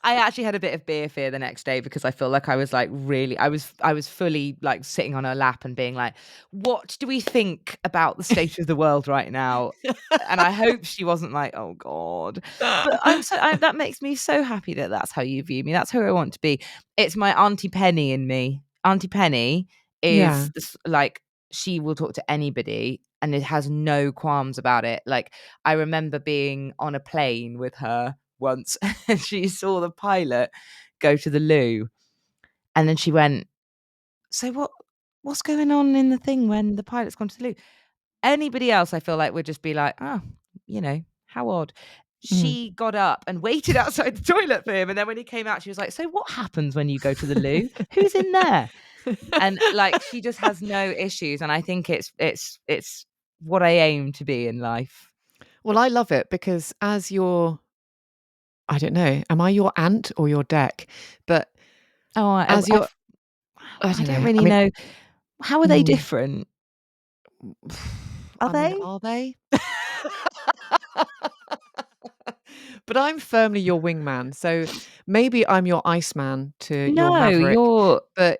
I actually had a bit of beer fear the next day because I feel like I was like really, I was fully like sitting on her lap and being like, what do we think about the state of the world right now? And I hope she wasn't like, oh God. But that makes me so happy that that's how you view me. That's who I want to be. It's my Auntie Penny in me. Auntie Penny Yeah. is this, like, she will talk to anybody and it has no qualms about it. Like, I remember being on a plane with her once and she saw the pilot go to the loo, and then she went, so what's going on in the thing when the pilot's gone to the loo? Anybody else I feel like would just be like, oh, how odd. Mm. She got up and waited outside the toilet for him, and then when he came out she was like, so what happens when you go to the loo? Who's in there? And like, she just has no issues, and I think it's what I aim to be in life. Well, I love it because as your I don't know, am I your ant or your deck? But Oh, as your I I don't don't know. really know. How are they Mm, different? Are I mean, they? are they? But I'm firmly your wingman, so maybe I'm your Iceman to your No, Maverick. you're But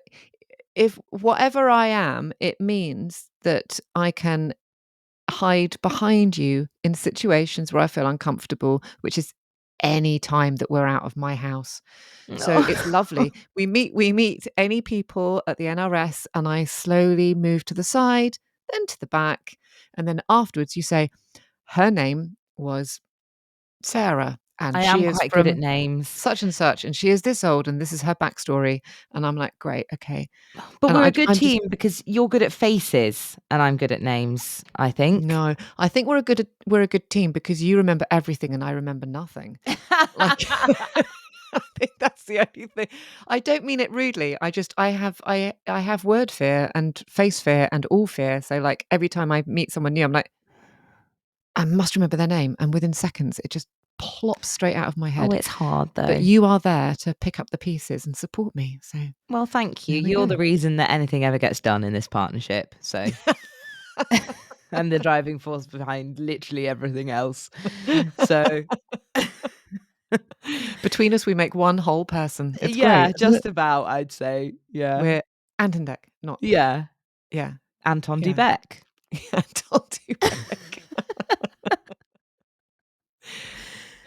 if whatever I am, it means that I can hide behind you in situations where I feel uncomfortable, which is any time that we're out of my house. So it's lovely. We meet any people at the NRS and I slowly move to the side, then to the back, and then afterwards you say, her name was Sarah and I she am is quite good at from names. such and such and she is this old and this is her backstory. And I'm like, great, okay. But And we're a good I'm just team because you're good at faces and I'm good at names, I think. no, I think we're a good team because you remember everything and I remember nothing. Like I think that's the only thing. I don't mean it rudely. I have word fear and face fear and all fear. So like every time I meet someone new, I'm like, I must remember their name. And within seconds, it just plops straight out of my Oh, head. it's hard But though. you are there to pick up the pieces and support me. So Well, thank you. there we You're go. the reason that anything ever gets done in this partnership. So, and the driving force behind literally everything else. So, Between us, we make one whole person. It's great, yeah, isn't it? just about, I'd say. Yeah. We're Ant Deck, not Yeah. yeah, Anton yeah. Dubek. Toltubec.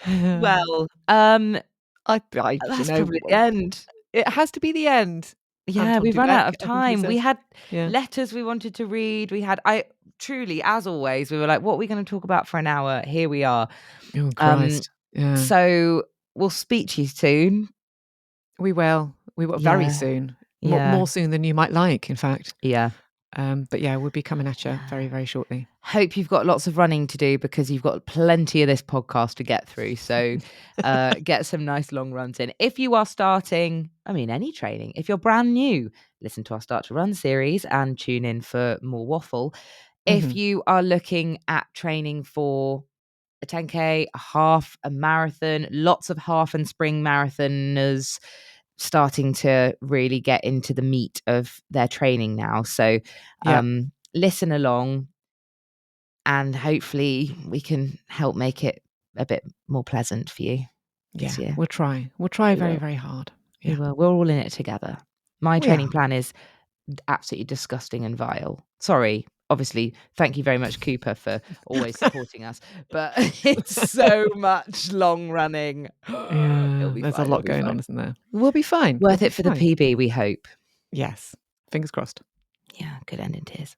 Well, You that's know, probably the end. it has to be the end. Yeah, Anton we've run out Dubek, of I think he time. We says. had Yeah. letters we wanted to read. We had I truly, as always, we were like, what are we going to talk about for an hour? Here we are. Oh, Um, Christ. Yeah. so we'll speak to you soon. We will very Yeah. soon. Yeah. More soon than you might like, in fact. Yeah. But yeah, we'll be coming at you very, Yeah. very shortly. Hope you've got lots of running to do because you've got plenty of this podcast to get through. So get some nice long runs in. If you are starting, I mean, any training, if you're brand new, listen to our Start to Run series and tune in for more waffle. If Mhm. you are looking at training for a 10K, a half, a marathon, lots of half and spring marathoners starting to really get into the meat of their training now. So Yep. listen along and hopefully we can help make it a bit more pleasant for you this Yeah. year. We'll try. We'll try We very, will. very hard. We Yeah. will. We're all in it together. My We are. training plan is absolutely disgusting and vile. Sorry, obviously, thank you very much, Cooper, for always supporting us. But it's so much long running. It'll Yeah, be there's a fine. It'll lot be going fine. on, isn't there? We'll be fine. We'll Worth be it for the fine. PB, we hope. Yes. Fingers crossed. Yeah, good end in tears.